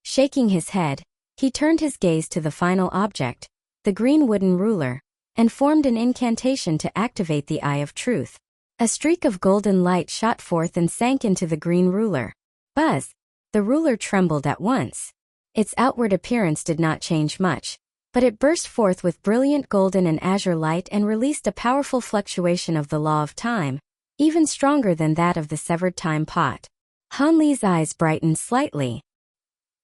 Shaking his head, he turned his gaze to the final object, the green wooden ruler, and formed an incantation to activate the Eye of Truth. A streak of golden light shot forth and sank into the green ruler. Buzz! The ruler trembled at once. Its outward appearance did not change much, but it burst forth with brilliant golden and azure light and released a powerful fluctuation of the law of time, even stronger than that of the severed time pot. Han Li's eyes brightened slightly.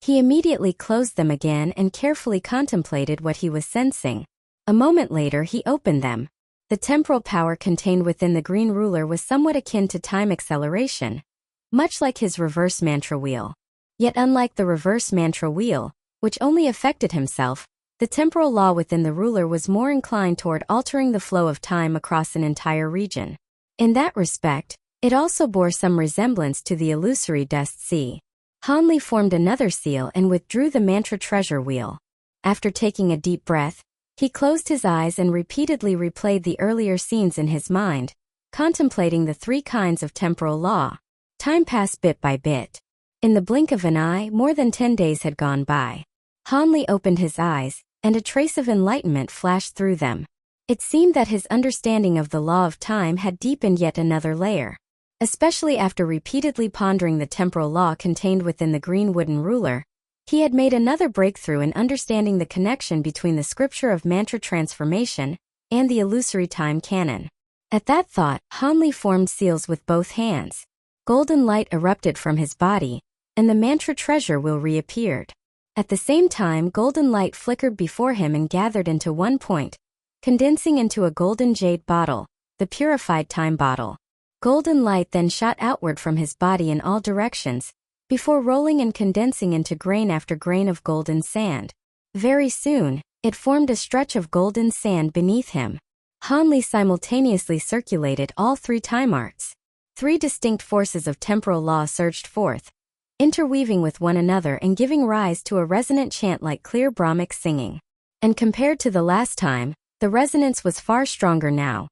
He immediately closed them again and carefully contemplated what he was sensing. A moment later he opened them. The temporal power contained within the green ruler was somewhat akin to time acceleration, much like his reverse mantra wheel. Yet unlike the reverse mantra wheel, which only affected himself, the temporal law within the ruler was more inclined toward altering the flow of time across an entire region. In that respect, it also bore some resemblance to the illusory dust sea. Han Li formed another seal and withdrew the mantra treasure wheel. After taking a deep breath, he closed his eyes and repeatedly replayed the earlier scenes in his mind, contemplating the 3 kinds of temporal law. Time passed bit by bit. In the blink of an eye, more than 10 days had gone by. Han Li opened his eyes, and a trace of enlightenment flashed through them. It seemed that his understanding of the law of time had deepened yet another layer. Especially after repeatedly pondering the temporal law contained within the green wooden ruler, he had made another breakthrough in understanding the connection between the scripture of mantra transformation and the illusory time canon. At that thought, Han Li formed seals with both hands. Golden light erupted from his body, and the mantra treasure wheel reappeared. At the same time, golden light flickered before him and gathered into one point, condensing into a golden jade bottle, the purified time bottle. Golden light then shot outward from his body in all directions, before rolling and condensing into grain after grain of golden sand. Very soon, it formed a stretch of golden sand beneath him. Han Li simultaneously circulated all 3 time arts. 3 distinct forces of temporal law surged forth, interweaving with one another and giving rise to a resonant chant like clear Brahmic singing. And compared to the last time, the resonance was far stronger now,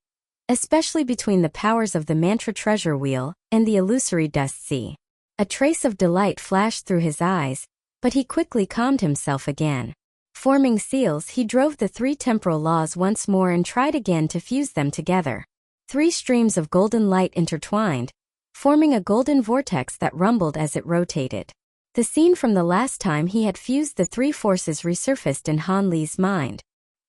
especially between the powers of the mantra treasure wheel and the illusory dust sea. A trace of delight flashed through his eyes, but he quickly calmed himself again. Forming seals, he drove the 3 temporal laws once more and tried again to fuse them together. 3 streams of golden light intertwined, forming a golden vortex that rumbled as it rotated. The scene from the last time he had fused the 3 forces resurfaced in Han Li's mind.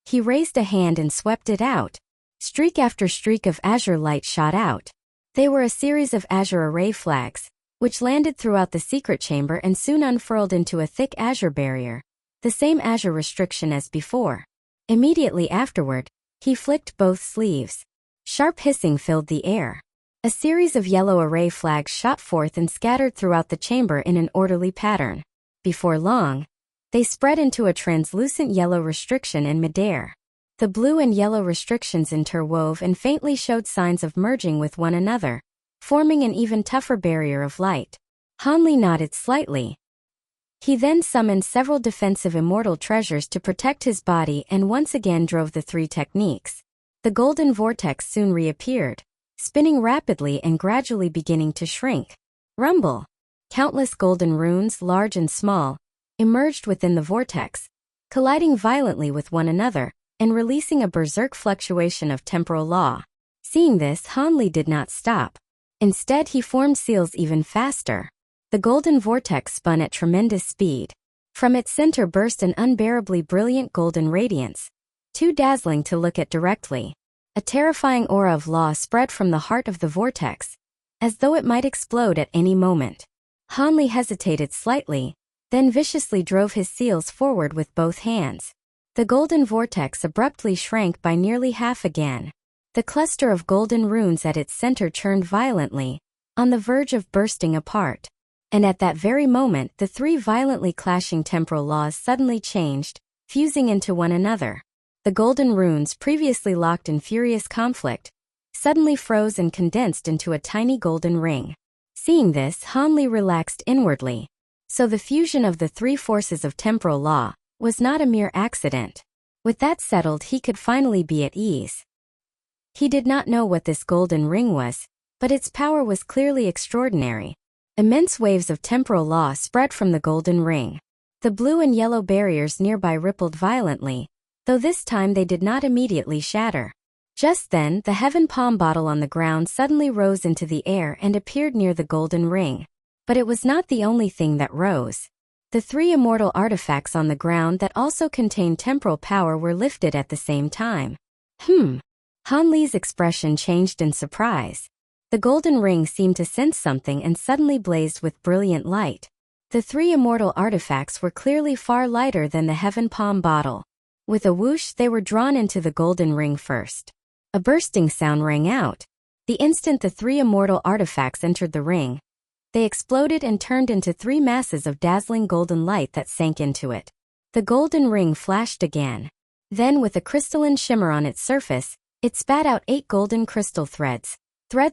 He raised a hand and swept it out. Streak after streak of azure light shot out. They were a series of azure array flags, which landed throughout the secret chamber and soon unfurled into a thick azure barrier, the same azure restriction as before. Immediately afterward, he flicked both sleeves. Sharp hissing filled the air. A series of yellow array flags shot forth and scattered throughout the chamber in an orderly pattern. Before long, they spread into a translucent yellow restriction in midair. The blue and yellow restrictions interwove and faintly showed signs of merging with one another, forming an even tougher barrier of light. Han Li nodded slightly. He then summoned several defensive immortal treasures to protect his body and once again drove the 3 techniques. The golden vortex soon reappeared, spinning rapidly and gradually beginning to shrink. Rumble! Countless golden runes, large and small, emerged within the vortex, colliding violently with one another and releasing a berserk fluctuation of temporal law. Seeing this, Han Li did not stop. Instead, he formed seals even faster. The golden vortex spun at tremendous speed. From its center burst an unbearably brilliant golden radiance, too dazzling to look at directly. A terrifying aura of law spread from the heart of the vortex, as though it might explode at any moment. Han Li hesitated slightly, then viciously drove his seals forward with both hands. The golden vortex abruptly shrank by nearly half again. The cluster of golden runes at its center churned violently, on the verge of bursting apart. And at that very moment, the 3 violently clashing temporal laws suddenly changed, fusing into one another. The golden runes, previously locked in furious conflict, suddenly froze and condensed into a tiny golden ring. Seeing this, Han Li relaxed inwardly. So the fusion of the 3 forces of temporal law was not a mere accident. With that settled, he could finally be at ease. He did not know what this golden ring was, but its power was clearly extraordinary. Immense waves of temporal law spread from the golden ring. The blue and yellow barriers nearby rippled violently, though this time they did not immediately shatter. Just then, the heaven palm bottle on the ground suddenly rose into the air and appeared near the golden ring. But it was not the only thing that rose. The 3 immortal artifacts on the ground that also contained temporal power were lifted at the same time. Han Li's expression changed in surprise. The golden ring seemed to sense something and suddenly blazed with brilliant light. The 3 immortal artifacts were clearly far lighter than the heaven palm bottle. With a whoosh, they were drawn into the golden ring first. A bursting sound rang out. The instant the 3 immortal artifacts entered the ring, they exploded and turned into 3 masses of dazzling golden light that sank into it. The golden ring flashed again. Then, with a crystalline shimmer on its surface, it spat out 8 golden crystal threads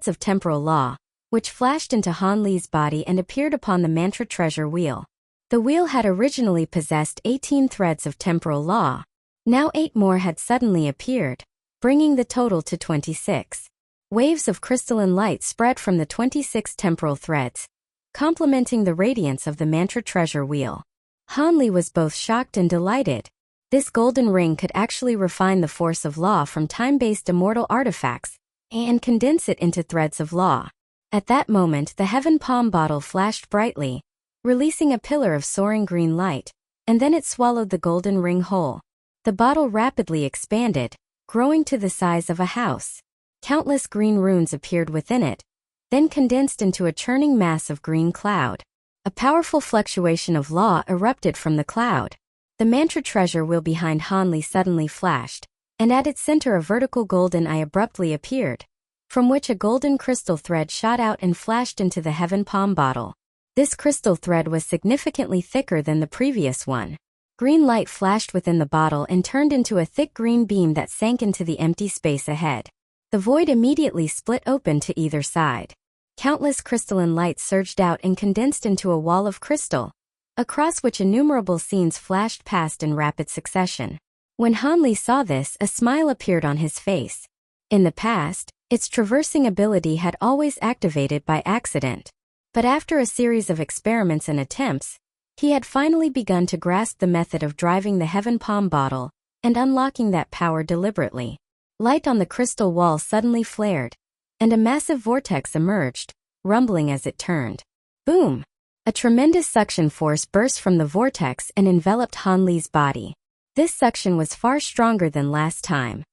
of temporal law, which flashed into Han Li's body and appeared upon the mantra treasure wheel. The wheel had originally possessed 18 threads of temporal law. Now 8 more had suddenly appeared, bringing the total to 26. Waves of crystalline light spread from the 26 temporal threads, complementing the radiance of the mantra treasure wheel. Han Li was both shocked and delighted. This golden ring could actually refine the force of law from time-based immortal artifacts and condense it into threads of law. At that moment, the heaven palm bottle flashed brightly, releasing a pillar of soaring green light, and then it swallowed the golden ring whole. The bottle rapidly expanded, growing to the size of a house. Countless green runes appeared within it, then condensed into a churning mass of green cloud. A powerful fluctuation of law erupted from the cloud. The mantra treasure wheel behind Han Li suddenly flashed, and at its center a vertical golden eye abruptly appeared, from which a golden crystal thread shot out and flashed into the heaven palm bottle. This crystal thread was significantly thicker than the previous one. Green light flashed within the bottle and turned into a thick green beam that sank into the empty space ahead. The void immediately split open to either side. Countless crystalline lights surged out and condensed into a wall of crystal, across which innumerable scenes flashed past in rapid succession. When Hanli saw this, a smile appeared on his face. In the past, its traversing ability had always activated by accident. But after a series of experiments and attempts, he had finally begun to grasp the method of driving the Heaven Palm bottle and unlocking that power deliberately. Light on the crystal wall suddenly flared, and a massive vortex emerged, rumbling as it turned. Boom! A tremendous suction force burst from the vortex and enveloped Hanli's body. This suction was far stronger than last time.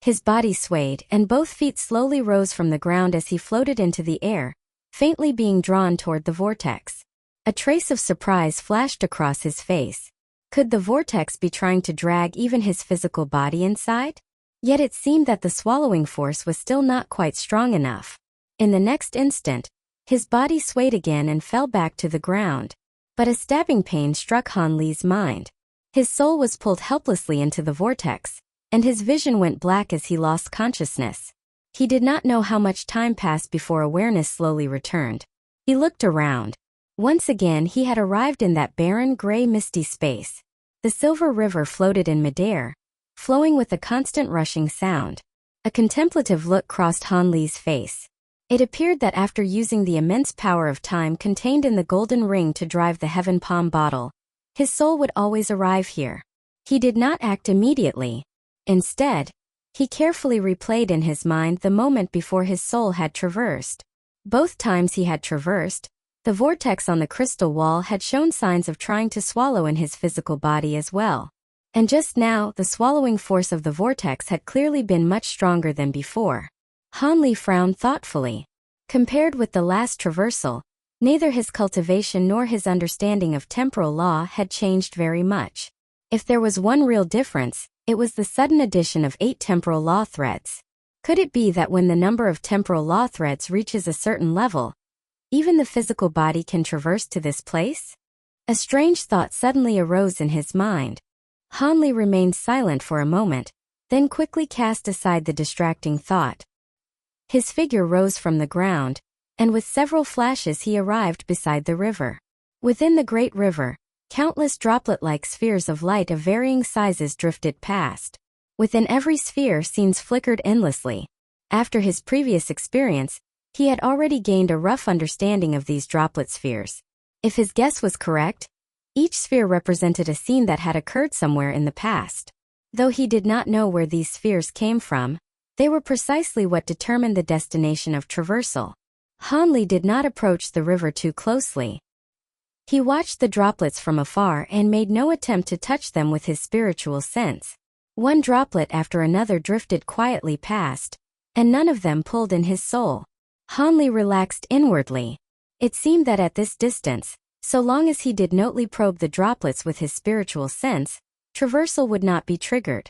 His body swayed, and both feet slowly rose from the ground as he floated into the air, faintly being drawn toward the vortex. A trace of surprise flashed across his face. Could the vortex be trying to drag even his physical body inside? Yet it seemed that the swallowing force was still not quite strong enough. In the next instant, his body swayed again and fell back to the ground. But a stabbing pain struck Hanli's mind. His soul was pulled helplessly into the vortex, and his vision went black as he lost consciousness. He did not know how much time passed before awareness slowly returned. He looked around. Once again he had arrived in that barren, gray, misty space. The silver river floated in midair, flowing with a constant rushing sound. A contemplative look crossed Hanli's face. It appeared that after using the immense power of time contained in the golden ring to drive the Heaven Palm bottle, his soul would always arrive here. He did not act immediately. Instead, he carefully replayed in his mind the moment before his soul had traversed. Both times he had traversed, the vortex on the crystal wall had shown signs of trying to swallow in his physical body as well. And just now, the swallowing force of the vortex had clearly been much stronger than before. Hanli frowned thoughtfully. Compared with the last traversal, neither his cultivation nor his understanding of temporal law had changed very much. If there was one real difference, it was the sudden addition of 8 temporal law threads. Could it be that when the number of temporal law threads reaches a certain level, even the physical body can traverse to this place? A strange thought suddenly arose in his mind. Hanli remained silent for a moment, then quickly cast aside the distracting thought. His figure rose from the ground, and with several flashes he arrived beside the river. Within the great river, countless droplet-like spheres of light of varying sizes drifted past. Within every sphere scenes flickered endlessly. After his previous experience, he had already gained a rough understanding of these droplet spheres. If his guess was correct, each sphere represented a scene that had occurred somewhere in the past. Though he did not know where these spheres came from, they were precisely what determined the destination of traversal. Hanli did not approach the river too closely. He watched the droplets from afar and made no attempt to touch them with his spiritual sense. One droplet after another drifted quietly past, and none of them pulled in his soul. Hanli relaxed inwardly. It seemed that at this distance, so long as he did notely probe the droplets with his spiritual sense, traversal would not be triggered.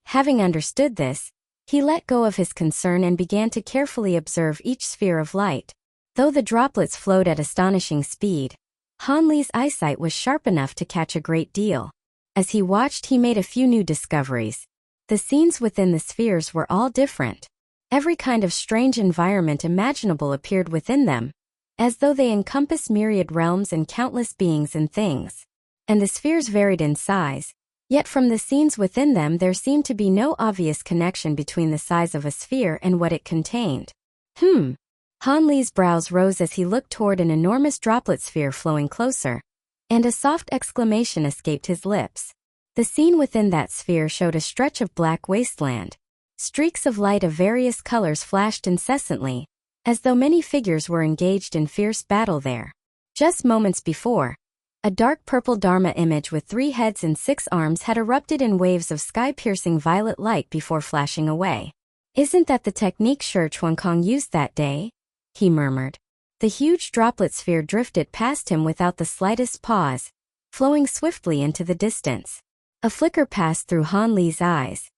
Having understood this, he let go of his concern and began to carefully observe each sphere of light. Though the droplets flowed at astonishing speed, Hanli's eyesight was sharp enough to catch a great deal. As he watched, he made a few new discoveries. The scenes within the spheres were all different. Every kind of strange environment imaginable appeared within them, as though they encompassed myriad realms and countless beings and things. And the spheres varied in size, yet from the scenes within them there seemed to be no obvious connection between the size of a sphere and what it contained. Hanli's brows rose as he looked toward an enormous droplet sphere flowing closer, and a soft exclamation escaped his lips. The scene within that sphere showed a stretch of black wasteland. Streaks of light of various colors flashed incessantly, as though many figures were engaged in fierce battle there. Just moments before, a dark purple Dharma image with 3 heads and 6 arms had erupted in waves of sky-piercing violet light before flashing away. "Isn't that the technique Shi Chuankong used that day?" he murmured. The huge droplet sphere drifted past him without the slightest pause, flowing swiftly into the distance. A flicker passed through Hanli's eyes.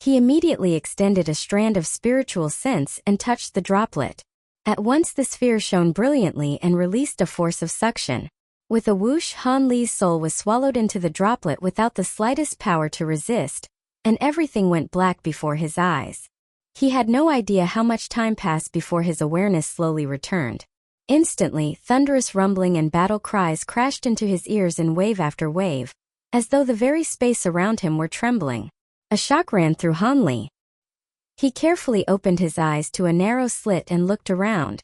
He immediately extended a strand of spiritual sense and touched the droplet. At once the sphere shone brilliantly and released a force of suction. With a whoosh, Han Li's soul was swallowed into the droplet without the slightest power to resist, and everything went black before his eyes. He had no idea how much time passed before his awareness slowly returned. Instantly, thunderous rumbling and battle cries crashed into his ears in wave after wave, as though the very space around him were trembling. A shock ran through Han Li. He carefully opened his eyes to a narrow slit and looked around.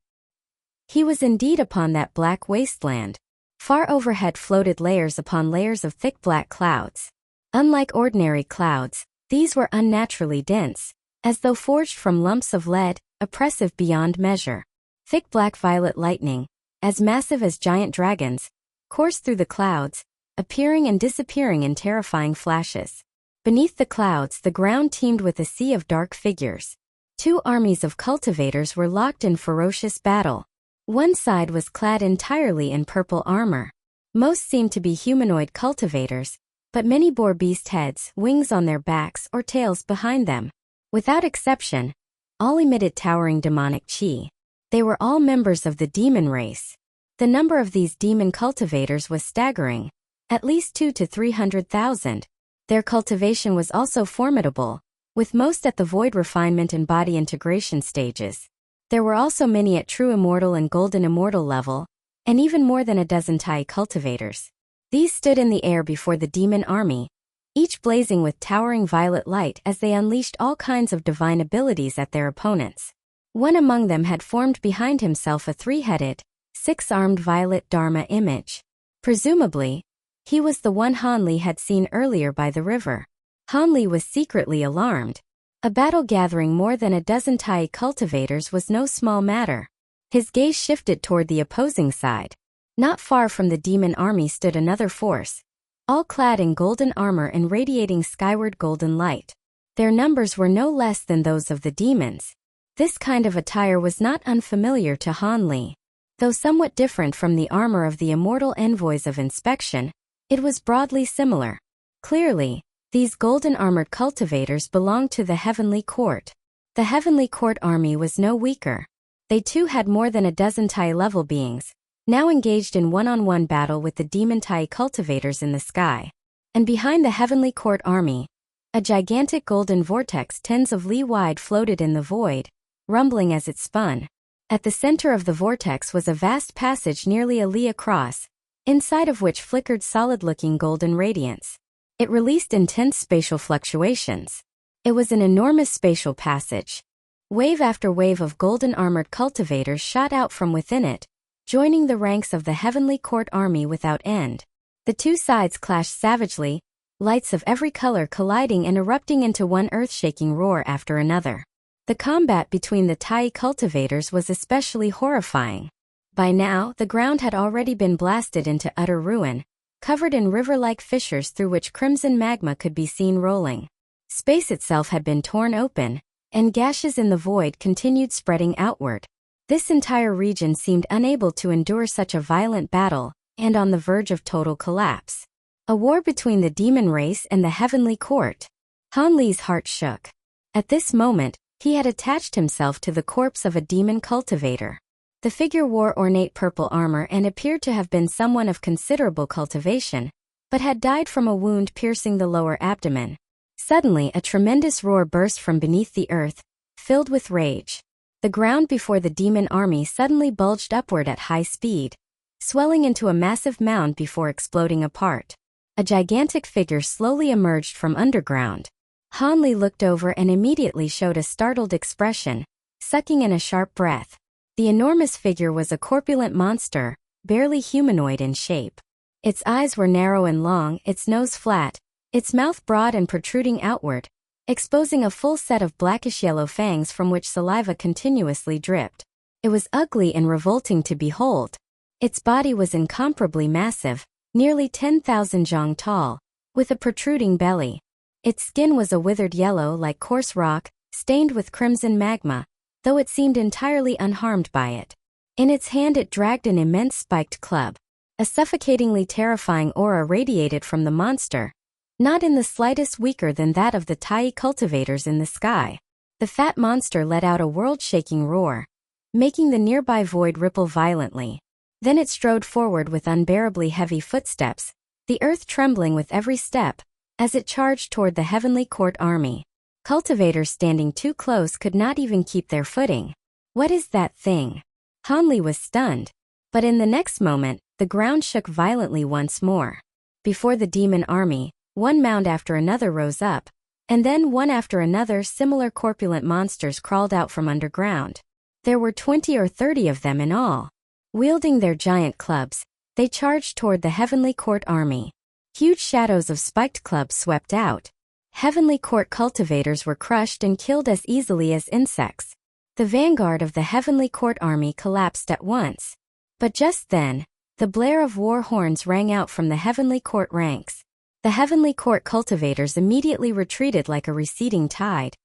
He was indeed upon that black wasteland. Far overhead floated layers upon layers of thick black clouds. Unlike ordinary clouds, these were unnaturally dense, as though forged from lumps of lead, oppressive beyond measure. Thick black violet lightning, as massive as giant dragons, coursed through the clouds, appearing and disappearing in terrifying flashes. Beneath the clouds, the ground teemed with a sea of dark figures. Two armies of cultivators were locked in ferocious battle. One side was clad entirely in purple armor. Most seemed to be humanoid cultivators, but many bore beast heads, wings on their backs or tails behind them. Without exception, all emitted towering demonic chi. They were all members of the demon race. The number of these demon cultivators was staggering, at least 200,000 to 300,000. Their cultivation was also formidable, with most at the void refinement and body integration stages. There were also many at true immortal and golden immortal level, and even more than a dozen Tai cultivators. These stood in the air before the demon army, each blazing with towering violet light as they unleashed all kinds of divine abilities at their opponents. One among them had formed behind himself a three-headed, six-armed violet Dharma image. Presumably, he was the one Han Li had seen earlier by the river. Han Li was secretly alarmed. A battle gathering more than a dozen Tai cultivators was no small matter. His gaze shifted toward the opposing side. Not far from the demon army stood another force, all clad in golden armor and radiating skyward golden light. Their numbers were no less than those of the demons. This kind of attire was not unfamiliar to Han Li. Though somewhat different from the armor of the immortal envoys of inspection, it was broadly similar. Clearly, these golden-armored cultivators belonged to the Heavenly Court. The Heavenly Court army was no weaker. They too had more than a dozen Tai-level beings, now engaged in one-on-one battle with the demon Tai cultivators in the sky. And behind the Heavenly Court army, a gigantic golden vortex tens of li wide floated in the void, rumbling as it spun. At the center of the vortex was a vast passage nearly a li across, inside of which flickered solid-looking golden radiance. It released intense spatial fluctuations. It was an enormous spatial passage. Wave after wave of golden-armored cultivators shot out from within it, joining the ranks of the Heavenly Court army without end. The two sides clashed savagely, lights of every color colliding and erupting into one earth-shaking roar after another. The combat between the Tai cultivators was especially horrifying. By now, the ground had already been blasted into utter ruin, covered in river-like fissures through which crimson magma could be seen rolling. Space itself had been torn open, and gashes in the void continued spreading outward. This entire region seemed unable to endure such a violent battle, and on the verge of total collapse. A war between the demon race and the Heavenly Court. Han Li's heart shook. At this moment, he had attached himself to the corpse of a demon cultivator. The figure wore ornate purple armor and appeared to have been someone of considerable cultivation, but had died from a wound piercing the lower abdomen. Suddenly, a tremendous roar burst from beneath the earth, filled with rage. The ground before the demon army suddenly bulged upward at high speed, swelling into a massive mound before exploding apart. A gigantic figure slowly emerged from underground. Han Li looked over and immediately showed a startled expression, sucking in a sharp breath. The enormous figure was a corpulent monster, barely humanoid in shape. Its eyes were narrow and long, its nose flat, its mouth broad and protruding outward, exposing a full set of blackish-yellow fangs from which saliva continuously dripped. It was ugly and revolting to behold. Its body was incomparably massive, nearly 10,000 zhang tall, with a protruding belly. Its skin was a withered yellow like coarse rock, stained with crimson magma, though it seemed entirely unharmed by it. In its hand it dragged an immense spiked club. A suffocatingly terrifying aura radiated from the monster, not in the slightest weaker than that of the Tai cultivators in the sky. The fat monster let out a world-shaking roar, making the nearby void ripple violently. Then it strode forward with unbearably heavy footsteps, the earth trembling with every step, as it charged toward the heavenly court army. Cultivators standing too close could not even keep their footing. What is that thing? Hanli was stunned. But in the next moment, the ground shook violently once more. Before the demon army, one mound after another rose up, and then one after another similar corpulent monsters crawled out from underground. There were 20 or 30 of them in all. Wielding their giant clubs, they charged toward the heavenly court army. Huge shadows of spiked clubs swept out. Heavenly court cultivators were crushed and killed as easily as insects. The vanguard of the heavenly court army collapsed at once. But just then, the blare of war horns rang out from the heavenly court ranks. The heavenly court cultivators immediately retreated like a receding tide,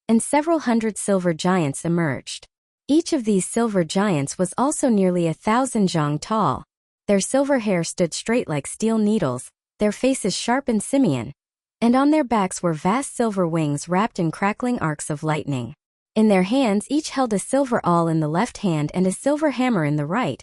and several hundred silver giants emerged. Each of these silver giants was also nearly 1,000 zhang tall. Their silver hair stood straight like steel needles, their faces sharp and simian, and on their backs were vast silver wings wrapped in crackling arcs of lightning. In their hands each held a silver awl in the left hand and a silver hammer in the right,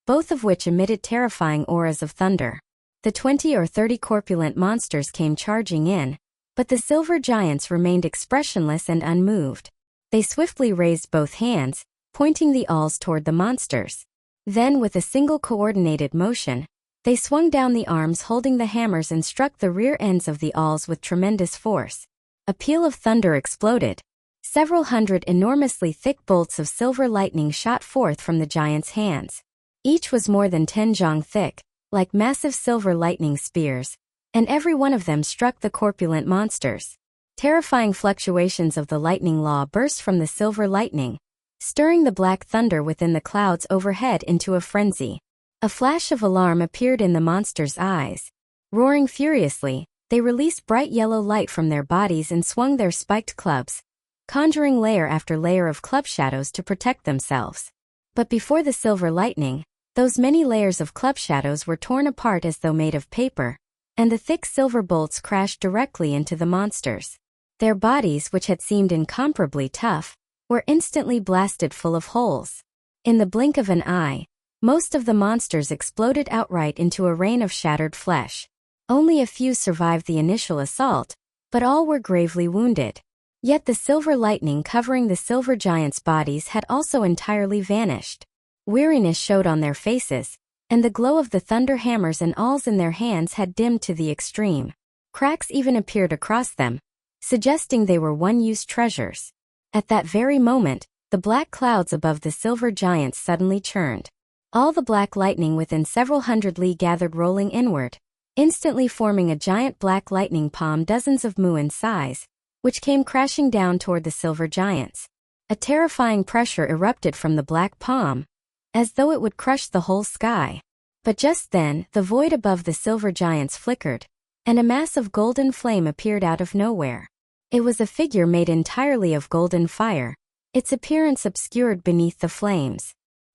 both of which emitted terrifying auras of thunder. The 20 or 30 corpulent monsters came charging in, but the silver giants remained expressionless and unmoved. They swiftly raised both hands, pointing the awls toward the monsters. Then with a single coordinated motion, they swung down the arms holding the hammers and struck the rear ends of the awls with tremendous force. A peal of thunder exploded. Several hundred enormously thick bolts of silver lightning shot forth from the giants' hands. Each was more than 10 zhang thick, like massive silver lightning spears, and every one of them struck the corpulent monsters. Terrifying fluctuations of the lightning law burst from the silver lightning, stirring the black thunder within the clouds overhead into a frenzy. A flash of alarm appeared in the monsters' eyes. Roaring furiously, they released bright yellow light from their bodies and swung their spiked clubs, conjuring layer after layer of club shadows to protect themselves. But before the silver lightning, those many layers of club shadows were torn apart as though made of paper, and the thick silver bolts crashed directly into the monsters. Their bodies, which had seemed incomparably tough, were instantly blasted full of holes. In the blink of an eye, most of the monsters exploded outright into a rain of shattered flesh. Only a few survived the initial assault, but all were gravely wounded. Yet the silver lightning covering the silver giants' bodies had also entirely vanished. Weariness showed on their faces, and the glow of the thunder hammers and awls in their hands had dimmed to the extreme. Cracks even appeared across them, suggesting they were one-use treasures. At that very moment, the black clouds above the silver giants suddenly churned. All the black lightning within several hundred li gathered rolling inward, instantly forming a giant black lightning palm dozens of mu in size, which came crashing down toward the silver giants. A terrifying pressure erupted from the black palm, as though it would crush the whole sky. But just then, the void above the silver giants flickered, and a mass of golden flame appeared out of nowhere. It was a figure made entirely of golden fire, its appearance obscured beneath the flames.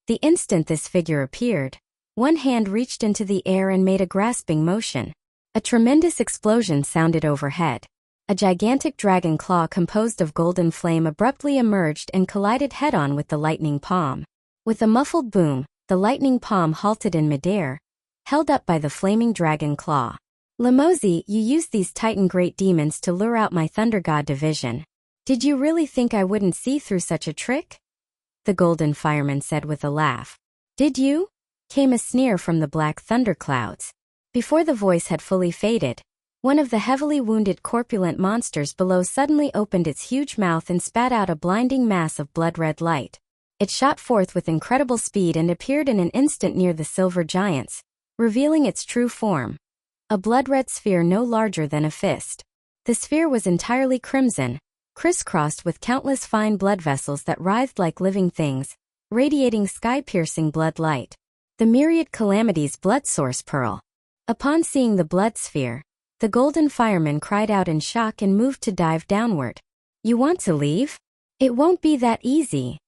The instant this figure appeared, one hand reached into the air and made a grasping motion. A tremendous explosion sounded overhead. A gigantic dragon claw composed of golden flame abruptly emerged and collided head-on with the lightning palm. With a muffled boom, the lightning palm halted in midair, held up by the flaming dragon claw. Lamozi, you used these Titan great demons to lure out my Thunder God division. Did you really think I wouldn't see through such a trick? The golden fireman said with a laugh. Did you? Came a sneer from the black thunderclouds. Before the voice had fully faded, one of the heavily wounded corpulent monsters below suddenly opened its huge mouth and spat out a blinding mass of blood-red light. It shot forth with incredible speed and appeared in an instant near the silver giants, revealing its true form. A blood-red sphere no larger than a fist. The sphere was entirely crimson, crisscrossed with countless fine blood vessels that writhed like living things, radiating sky-piercing blood light. The myriad calamities blood source pearl. Upon seeing the blood sphere, the golden fireman cried out in shock and moved to dive downward. You want to leave? It won't be that easy.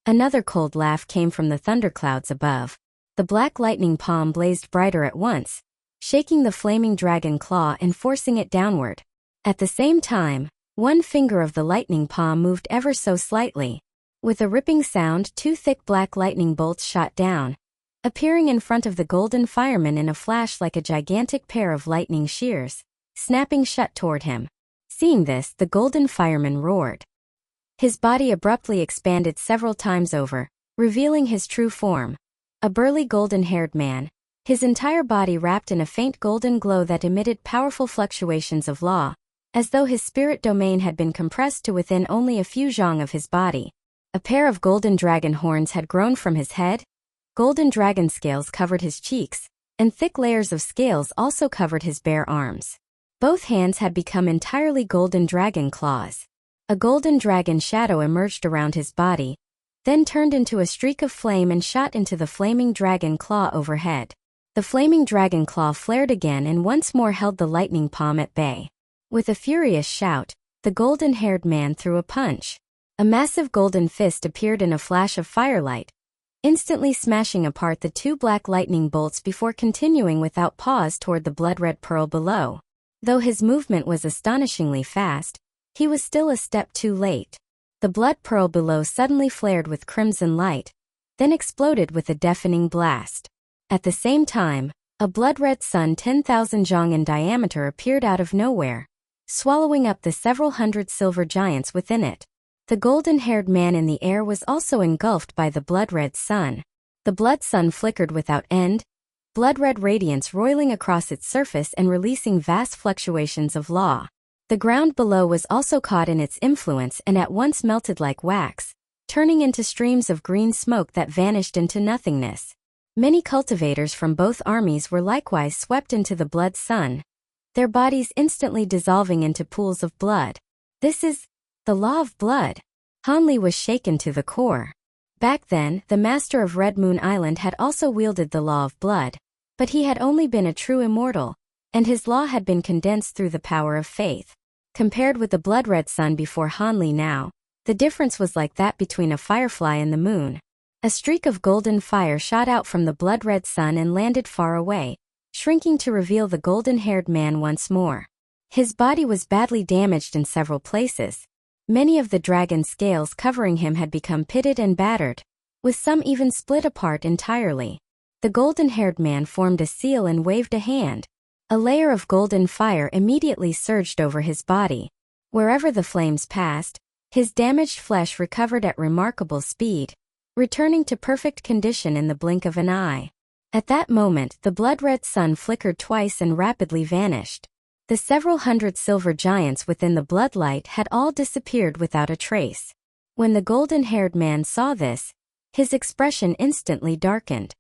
Another cold laugh came from the thunderclouds above. The black lightning palm blazed brighter at once, shaking the flaming dragon claw and forcing it downward. At the same time, one finger of the lightning palm moved ever so slightly. With a ripping sound, two thick black lightning bolts shot down, appearing in front of the golden fireman in a flash like a gigantic pair of lightning shears, snapping shut toward him. Seeing this, the golden fireman roared. His body abruptly expanded several times over, revealing his true form. A burly golden-haired man, his entire body wrapped in a faint golden glow that emitted powerful fluctuations of law, as though his spirit domain had been compressed to within only a few zhang of his body. A pair of golden dragon horns had grown from his head, golden dragon scales covered his cheeks, and thick layers of scales also covered his bare arms. Both hands had become entirely golden dragon claws. A golden dragon shadow emerged around his body, then turned into a streak of flame and shot into the flaming dragon claw overhead. The flaming dragon claw flared again and once more held the lightning palm at bay. With a furious shout, the golden-haired man threw a punch. A massive golden fist appeared in a flash of firelight, instantly smashing apart the two black lightning bolts before continuing without pause toward the blood-red pearl below. Though his movement was astonishingly fast, he was still a step too late. The blood pearl below suddenly flared with crimson light, then exploded with a deafening blast. At the same time, a blood-red sun 10,000 zhang in diameter appeared out of nowhere, swallowing up the several hundred silver giants within it. The golden-haired man in the air was also engulfed by the blood-red sun. The blood sun flickered without end, blood-red radiance roiling across its surface and releasing vast fluctuations of law. The ground below was also caught in its influence and at once melted like wax, turning into streams of green smoke that vanished into nothingness. Many cultivators from both armies were likewise swept into the blood sun, their bodies instantly dissolving into pools of blood. This is the law of blood. Hanli was shaken to the core. Back then, the master of Red Moon Island had also wielded the law of blood, but he had only been a true immortal, and his law had been condensed through the power of faith. Compared with the blood-red sun before Hanli now, the difference was like that between a firefly and the moon. A streak of golden fire shot out from the blood-red sun and landed far away, shrinking to reveal the golden-haired man once more. His body was badly damaged in several places. Many of the dragon scales covering him had become pitted and battered, with some even split apart entirely. The golden-haired man formed a seal and waved a hand. A layer of golden fire immediately surged over his body. Wherever the flames passed, his damaged flesh recovered at remarkable speed, returning to perfect condition in the blink of an eye. At that moment, the blood-red sun flickered twice and rapidly vanished. The several hundred silver giants within the bloodlight had all disappeared without a trace. When the golden-haired man saw this, his expression instantly darkened.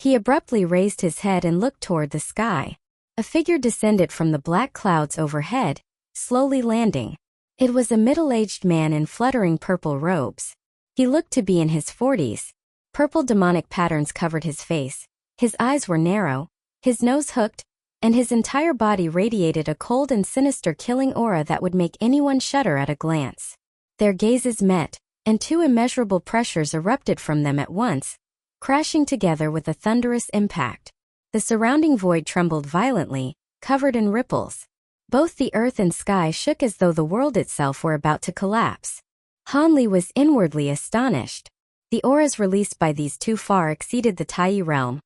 He abruptly raised his head and looked toward the sky. A figure descended from the black clouds overhead, slowly landing. It was a middle-aged man in fluttering purple robes. He looked to be in his 40s. Purple demonic patterns covered his face, his eyes were narrow, his nose hooked, and his entire body radiated a cold and sinister killing aura that would make anyone shudder at a glance. Their gazes met, and two immeasurable pressures erupted from them at once, crashing together with a thunderous impact. The surrounding void trembled violently, covered in ripples. Both the earth and sky shook as though the world itself were about to collapse. Hanli was inwardly astonished. The auras released by these two far exceeded the Tai realm,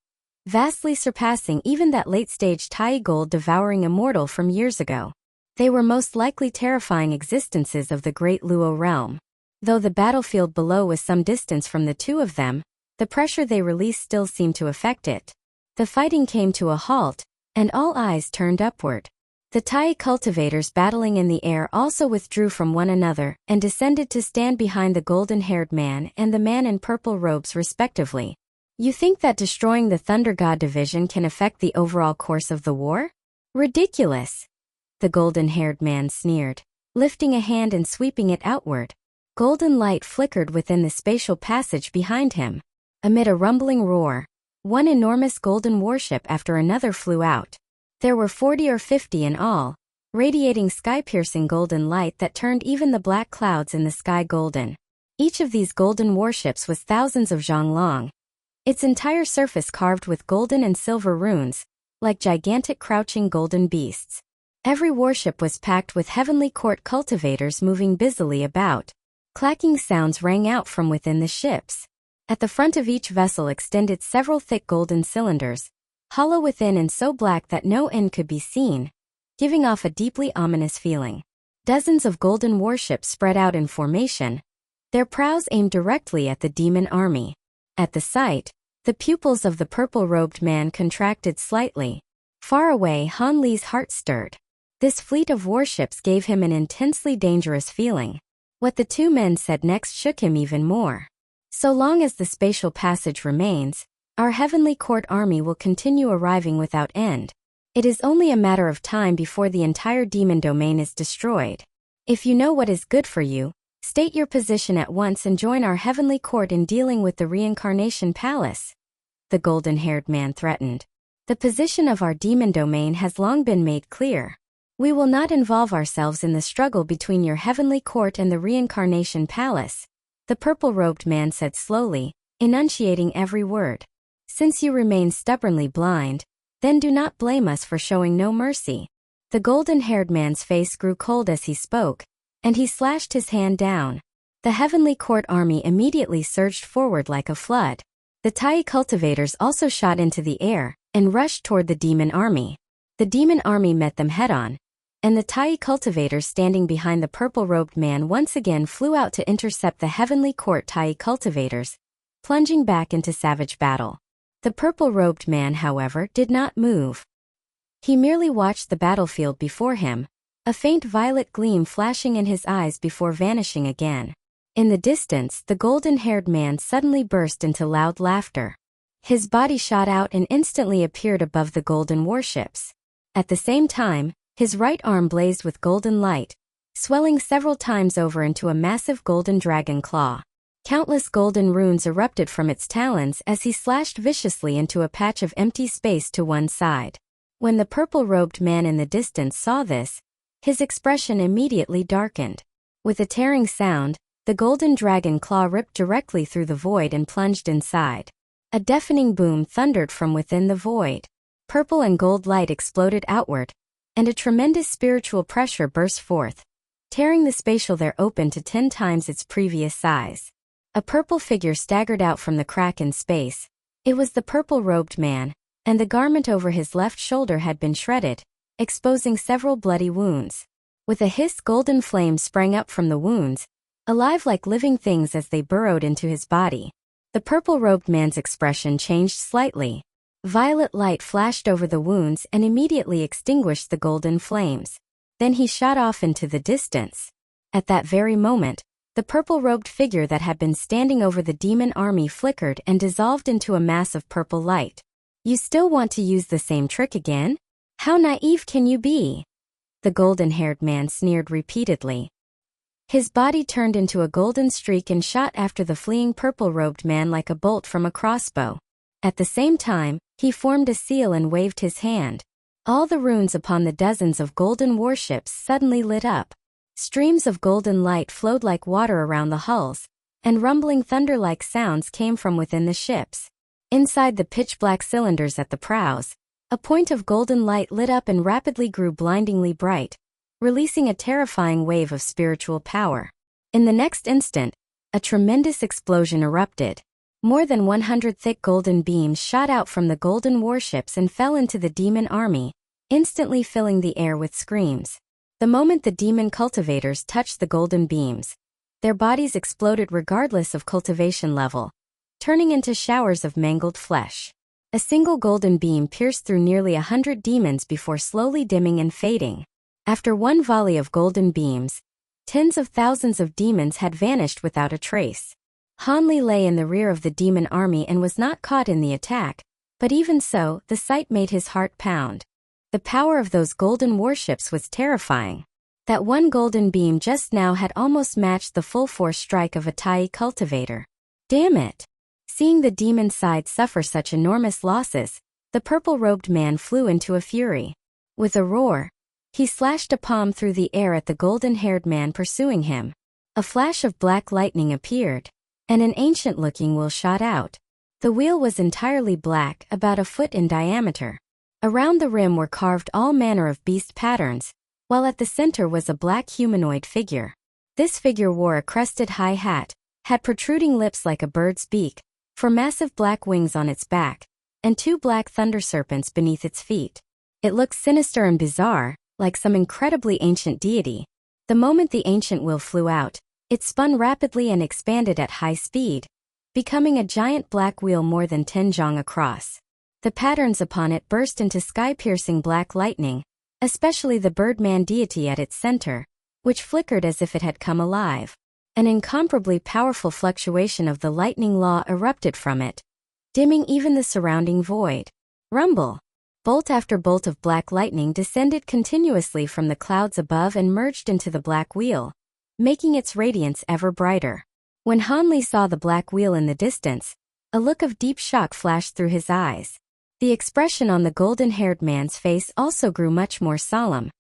vastly surpassing even that late-stage Tai gold devouring immortal from years ago. They were most likely terrifying existences of the great Luo realm. Though the battlefield below was some distance from the two of them, the pressure they released still seemed to affect it. The fighting came to a halt, and all eyes turned upward. The Tai cultivators battling in the air also withdrew from one another and descended to stand behind the golden-haired man and the man in purple robes respectively. You think that destroying the Thunder God division can affect the overall course of the war? Ridiculous! The golden-haired man sneered, lifting a hand and sweeping it outward. Golden light flickered within the spatial passage behind him. Amid a rumbling roar, one enormous golden warship after another flew out. There were 40 or 50 in all, radiating sky-piercing golden light that turned even the black clouds in the sky golden. Each of these golden warships was thousands of zhang long, its entire surface carved with golden and silver runes, like gigantic crouching golden beasts. Every warship was packed with heavenly court cultivators moving busily about. Clacking sounds rang out from within the ships. At the front of each vessel extended several thick golden cylinders, hollow within and so black that no end could be seen, giving off a deeply ominous feeling. Dozens of golden warships spread out in formation, their prows aimed directly at the demon army. At the sight, the pupils of the purple-robed man contracted slightly. Far away, Han Li's heart stirred. This fleet of warships gave him an intensely dangerous feeling. What the two men said next shook him even more. So long as the spatial passage remains, our heavenly court army will continue arriving without end. It is only a matter of time before the entire demon domain is destroyed. If you know what is good for you, state your position at once and join our heavenly court in dealing with the reincarnation palace, the golden-haired man threatened. The position of our demon domain has long been made clear. We will not involve ourselves in the struggle between your heavenly court and the reincarnation palace, the purple-robed man said slowly, enunciating every word. Since you remain stubbornly blind, then do not blame us for showing no mercy. The golden-haired man's face grew cold as he spoke, and he slashed his hand down. The heavenly court army immediately surged forward like a flood. The Tai cultivators also shot into the air and rushed toward the demon army. The demon army met them head-on, and the Tai cultivators standing behind the purple-robed man once again flew out to intercept the heavenly court Tai cultivators, plunging back into savage battle. The purple-robed man, however, did not move. He merely watched the battlefield before him, a faint violet gleam flashing in his eyes before vanishing again. In the distance, the golden-haired man suddenly burst into loud laughter. His body shot out and instantly appeared above the golden warships. At the same time, his right arm blazed with golden light, swelling several times over into a massive golden dragon claw. Countless golden runes erupted from its talons as he slashed viciously into a patch of empty space to one side. When the purple-robed man in the distance saw this, his expression immediately darkened. With a tearing sound, the golden dragon claw ripped directly through the void and plunged inside. A deafening boom thundered from within the void. Purple and gold light exploded outward, and a tremendous spiritual pressure burst forth, tearing the spatial there open to 10 times its previous size. A purple figure staggered out from the crack in space. It was the purple-robed man, and the garment over his left shoulder had been shredded, exposing several bloody wounds. With a hiss, golden flames sprang up from the wounds, alive like living things as they burrowed into his body. The purple-robed man's expression changed slightly. Violet light flashed over the wounds and immediately extinguished the golden flames. Then he shot off into the distance. At that very moment, the purple-robed figure that had been standing over the demon army flickered and dissolved into a mass of purple light. You still want to use the same trick again? How naive can you be? The golden-haired man sneered repeatedly. His body turned into a golden streak and shot after the fleeing purple-robed man like a bolt from a crossbow. At the same time, he formed a seal and waved his hand. All the runes upon the dozens of golden warships suddenly lit up. Streams of golden light flowed like water around the hulls, and rumbling thunder-like sounds came from within the ships. Inside the pitch-black cylinders at the prows, a point of golden light lit up and rapidly grew blindingly bright, releasing a terrifying wave of spiritual power. In the next instant, a tremendous explosion erupted. More than 100 thick golden beams shot out from the golden warships and fell into the demon army, instantly filling the air with screams. The moment the demon cultivators touched the golden beams, their bodies exploded regardless of cultivation level, turning into showers of mangled flesh. A single golden beam pierced through nearly 100 demons before slowly dimming and fading. After one volley of golden beams, tens of thousands of demons had vanished without a trace. Han Li lay in the rear of the demon army and was not caught in the attack, but even so, the sight made his heart pound. The power of those golden warships was terrifying. That one golden beam just now had almost matched the full force strike of a Tai cultivator. Damn it! Seeing the demon side suffer such enormous losses, the purple-robed man flew into a fury. With a roar, he slashed a palm through the air at the golden-haired man pursuing him. A flash of black lightning appeared, and an ancient-looking wheel shot out. The wheel was entirely black, about a foot in diameter. Around the rim were carved all manner of beast patterns, while at the center was a black humanoid figure. This figure wore a crested high hat, had protruding lips like a bird's beak, 4 massive black wings on its back, and 2 black thunder serpents beneath its feet. It looked sinister and bizarre, like some incredibly ancient deity. The moment the ancient wheel flew out, it spun rapidly and expanded at high speed, becoming a giant black wheel more than 10 zhang across. The patterns upon it burst into sky-piercing black lightning, especially the birdman deity at its center, which flickered as if it had come alive. An incomparably powerful fluctuation of the lightning law erupted from it, dimming even the surrounding void. Rumble! Bolt after bolt of black lightning descended continuously from the clouds above and merged into the black wheel, making its radiance ever brighter. When Hanli saw the black wheel in the distance, a look of deep shock flashed through his eyes. The expression on the golden-haired man's face also grew much more solemn.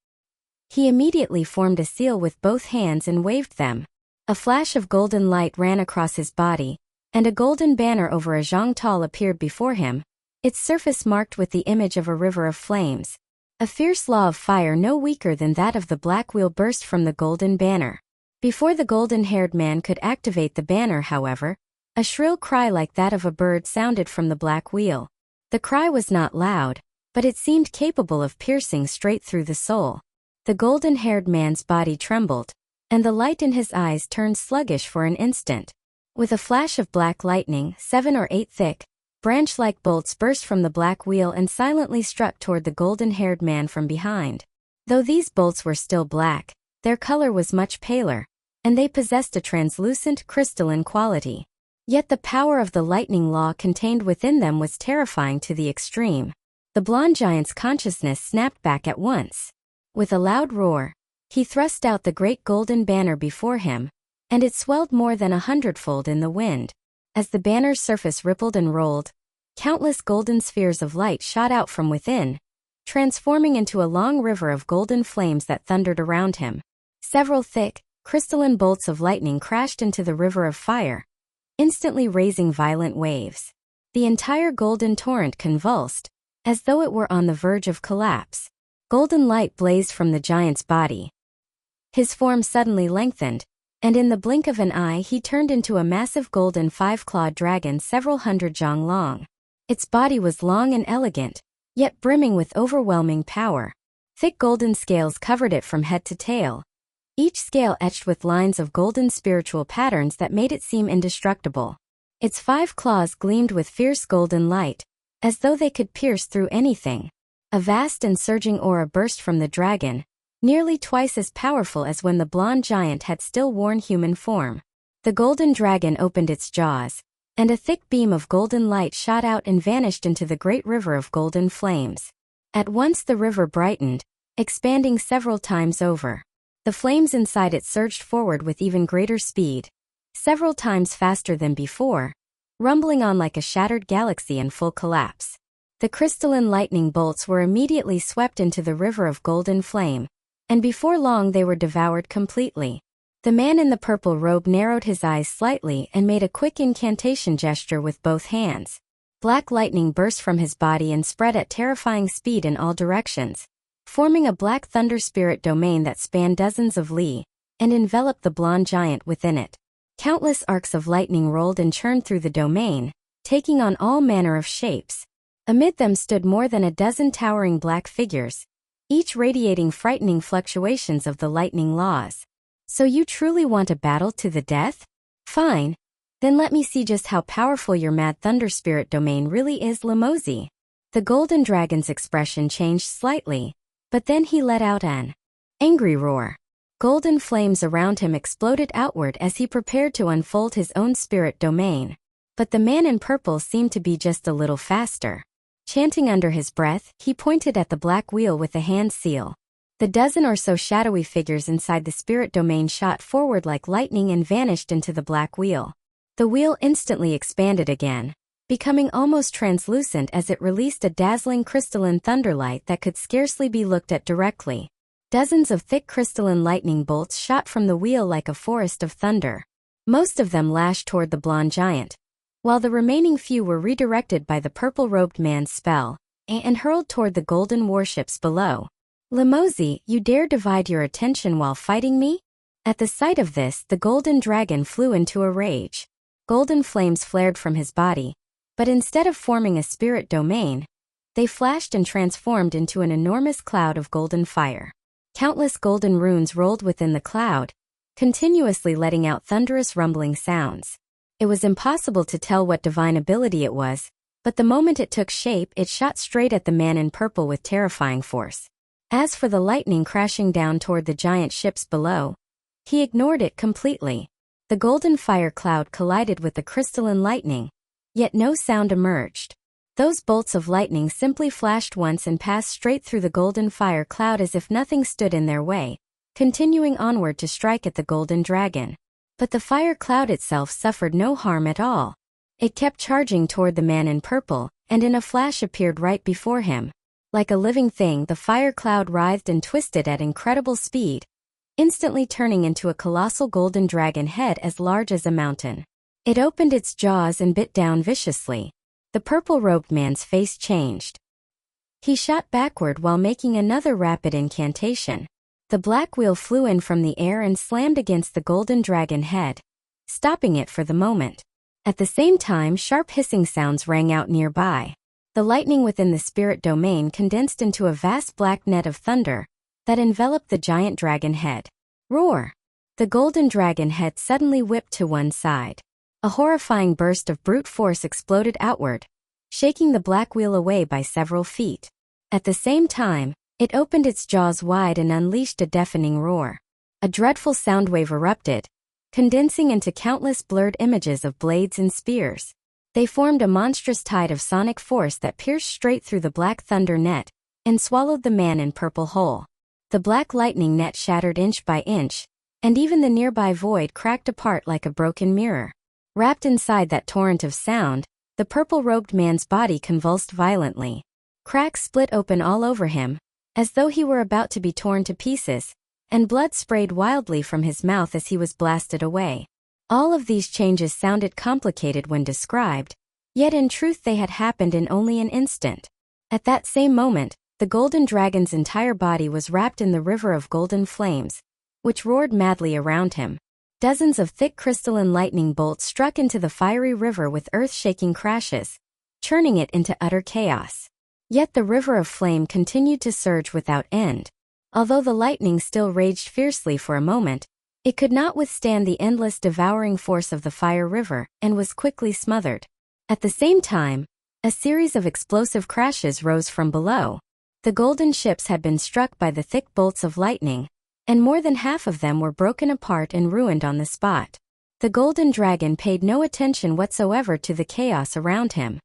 He immediately formed a seal with both hands and waved them. A flash of golden light ran across his body, and a golden banner over a zhang tall appeared before him, its surface marked with the image of a river of flames. A fierce law of fire no weaker than that of the black wheel burst from the golden banner. Before the golden-haired man could activate the banner, however, a shrill cry like that of a bird sounded from the black wheel. The cry was not loud, but it seemed capable of piercing straight through the soul. The golden-haired man's body trembled, and the light in his eyes turned sluggish for an instant. With a flash of black lightning, 7 or 8 thick, branch-like bolts burst from the black wheel and silently struck toward the golden-haired man from behind. Though these bolts were still black, their color was much paler, and they possessed a translucent, crystalline quality. Yet the power of the lightning law contained within them was terrifying to the extreme. The blonde giant's consciousness snapped back at once. With a loud roar, he thrust out the great golden banner before him, and it swelled more than 100-fold in the wind. As the banner's surface rippled and rolled, countless golden spheres of light shot out from within, transforming into a long river of golden flames that thundered around him. Several thick, crystalline bolts of lightning crashed into the river of fire, instantly raising violent waves. The entire golden torrent convulsed, as though it were on the verge of collapse. Golden light blazed from the giant's body. His form suddenly lengthened, and in the blink of an eye he turned into a massive golden 5-clawed dragon several hundred zhang long. Its body was long and elegant, yet brimming with overwhelming power. Thick golden scales covered it from head to tail, each scale etched with lines of golden spiritual patterns that made it seem indestructible. Its 5 claws gleamed with fierce golden light, as though they could pierce through anything. A vast and surging aura burst from the dragon, nearly twice as powerful as when the blonde giant had still worn human form. The golden dragon opened its jaws, and a thick beam of golden light shot out and vanished into the great river of golden flames. At once the river brightened, expanding several times over. The flames inside it surged forward with even greater speed, several times faster than before, rumbling on like a shattered galaxy in full collapse. The crystalline lightning bolts were immediately swept into the river of golden flame, and before long they were devoured completely. The man in the purple robe narrowed his eyes slightly and made a quick incantation gesture with both hands. Black lightning burst from his body and spread at terrifying speed in all directions, forming a black thunder spirit domain that spanned dozens of li, and enveloped the blonde giant within it. Countless arcs of lightning rolled and churned through the domain, taking on all manner of shapes. Amid them stood more than a dozen towering black figures, each radiating frightening fluctuations of the lightning laws. So you truly want a battle to the death? Fine. Then let me see just how powerful your mad thunder spirit domain really is, Limosi. The golden dragon's expression changed slightly, but then he let out an angry roar. Golden flames around him exploded outward as he prepared to unfold his own spirit domain. But the man in purple seemed to be just a little faster. Chanting under his breath, he pointed at the black wheel with a hand seal. The dozen or so shadowy figures inside the spirit domain shot forward like lightning and vanished into the black wheel. The wheel instantly expanded again, becoming almost translucent as it released a dazzling crystalline thunderlight that could scarcely be looked at directly. Dozens of thick crystalline lightning bolts shot from the wheel like a forest of thunder. Most of them lashed toward the blonde giant, while the remaining few were redirected by the purple-robed man's spell, and hurled toward the golden warships below. Limosi, you dare divide your attention while fighting me? At the sight of this, the golden dragon flew into a rage. Golden flames flared from his body, but instead of forming a spirit domain, they flashed and transformed into an enormous cloud of golden fire. Countless golden runes rolled within the cloud, continuously letting out thunderous rumbling sounds. It was impossible to tell what divine ability it was, but the moment it took shape, it shot straight at the man in purple with terrifying force. As for the lightning crashing down toward the giant ships below, he ignored it completely. The golden fire cloud collided with the crystalline lightning, yet no sound emerged. Those bolts of lightning simply flashed once and passed straight through the golden fire cloud as if nothing stood in their way, continuing onward to strike at the golden dragon. But the fire cloud itself suffered no harm at all. It kept charging toward the man in purple, and in a flash appeared right before him. Like a living thing, the fire cloud writhed and twisted at incredible speed, instantly turning into a colossal golden dragon head as large as a mountain. It opened its jaws and bit down viciously. The purple-robed man's face changed. He shot backward while making another rapid incantation. The black wheel flew in from the air and slammed against the golden dragon head, stopping it for the moment. At the same time, sharp hissing sounds rang out nearby. The lightning within the spirit domain condensed into a vast black net of thunder that enveloped the giant dragon head. Roar! The golden dragon head suddenly whipped to one side. A horrifying burst of brute force exploded outward, shaking the black wheel away by several feet. At the same time, it opened its jaws wide and unleashed a deafening roar. A dreadful sound wave erupted, condensing into countless blurred images of blades and spears. They formed a monstrous tide of sonic force that pierced straight through the black thunder net and swallowed the man in purple whole. The black lightning net shattered inch by inch, and even the nearby void cracked apart like a broken mirror. Wrapped inside that torrent of sound, the purple-robed man's body convulsed violently. Cracks split open all over him, as though he were about to be torn to pieces, and blood sprayed wildly from his mouth as he was blasted away. All of these changes sounded complicated when described, yet in truth they had happened in only an instant. At that same moment, the golden dragon's entire body was wrapped in the river of golden flames, which roared madly around him. Dozens of thick crystalline lightning bolts struck into the fiery river with earth-shaking crashes, churning it into utter chaos. Yet the river of flame continued to surge without end. Although the lightning still raged fiercely for a moment, it could not withstand the endless devouring force of the fire river and was quickly smothered. At the same time, a series of explosive crashes rose from below. The golden ships had been struck by the thick bolts of lightning, and more than half of them were broken apart and ruined on the spot. The golden dragon paid no attention whatsoever to the chaos around him.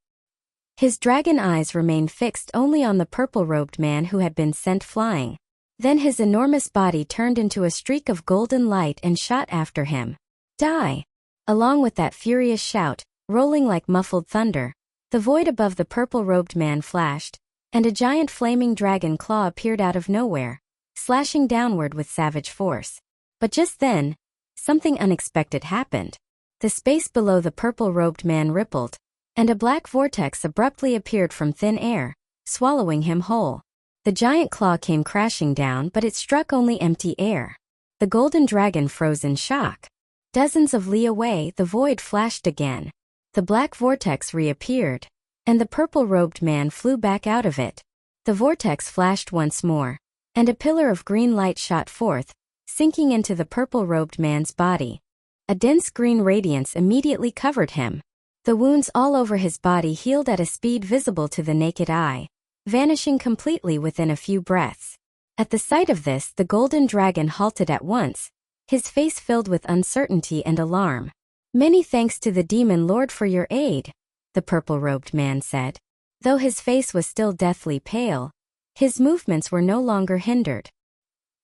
His dragon eyes remained fixed only on the purple-robed man who had been sent flying. Then his enormous body turned into a streak of golden light and shot after him. Die! Along with that furious shout, rolling like muffled thunder, the void above the purple-robed man flashed, and a giant flaming dragon claw appeared out of nowhere, slashing downward with savage force. But just then, something unexpected happened. The space below the purple-robed man rippled, and a black vortex abruptly appeared from thin air, swallowing him whole. The giant claw came crashing down, but it struck only empty air. The golden dragon froze in shock. Dozens of li away, the void flashed again. The black vortex reappeared, and the purple-robed man flew back out of it. The vortex flashed once more, and a pillar of green light shot forth, sinking into the purple-robed man's body. A dense green radiance immediately covered him. The wounds all over his body healed at a speed visible to the naked eye, vanishing completely within a few breaths. At the sight of this, the golden dragon halted at once, his face filled with uncertainty and alarm. "Many thanks to the demon lord for your aid," the purple-robed man said. Though his face was still deathly pale, his movements were no longer hindered.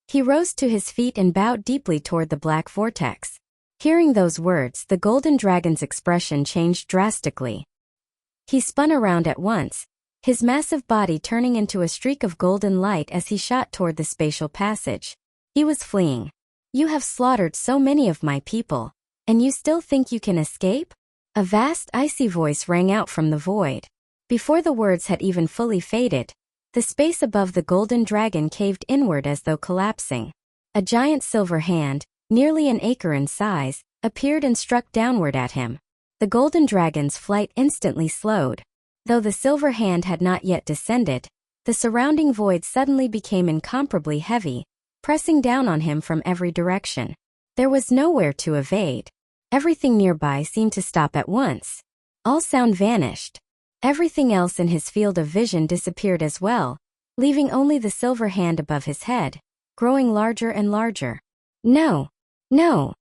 He rose to his feet and bowed deeply toward the black vortex. Hearing those words, the golden dragon's expression changed drastically. He spun around at once, his massive body turning into a streak of golden light as he shot toward the spatial passage. He was fleeing. "You have slaughtered so many of my people, and you still think you can escape?" A vast, icy voice rang out from the void. Before the words had even fully faded, the space above the golden dragon caved inward as though collapsing. A giant silver hand, nearly an acre in size, appeared and struck downward at him. The golden dragon's flight instantly slowed. Though the silver hand had not yet descended, the surrounding void suddenly became incomparably heavy, pressing down on him from every direction. There was nowhere to evade. Everything nearby seemed to stop at once. All sound vanished. Everything else in his field of vision disappeared as well, leaving only the silver hand above his head, growing larger and larger. No! No!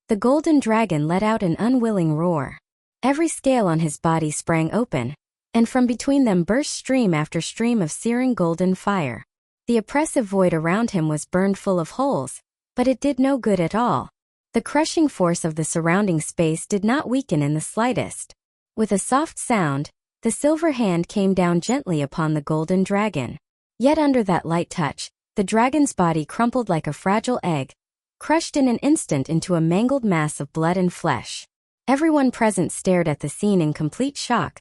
The golden dragon let out an unwilling roar. Every scale on his body sprang open, and from between them burst stream after stream of searing golden fire. The oppressive void around him was burned full of holes, but it did no good at all. The crushing force of the surrounding space did not weaken in the slightest. With a soft sound, the silver hand came down gently upon the golden dragon. Yet under that light touch, the dragon's body crumpled like a fragile egg, crushed in an instant into a mangled mass of blood and flesh. Everyone present stared at the scene in complete shock,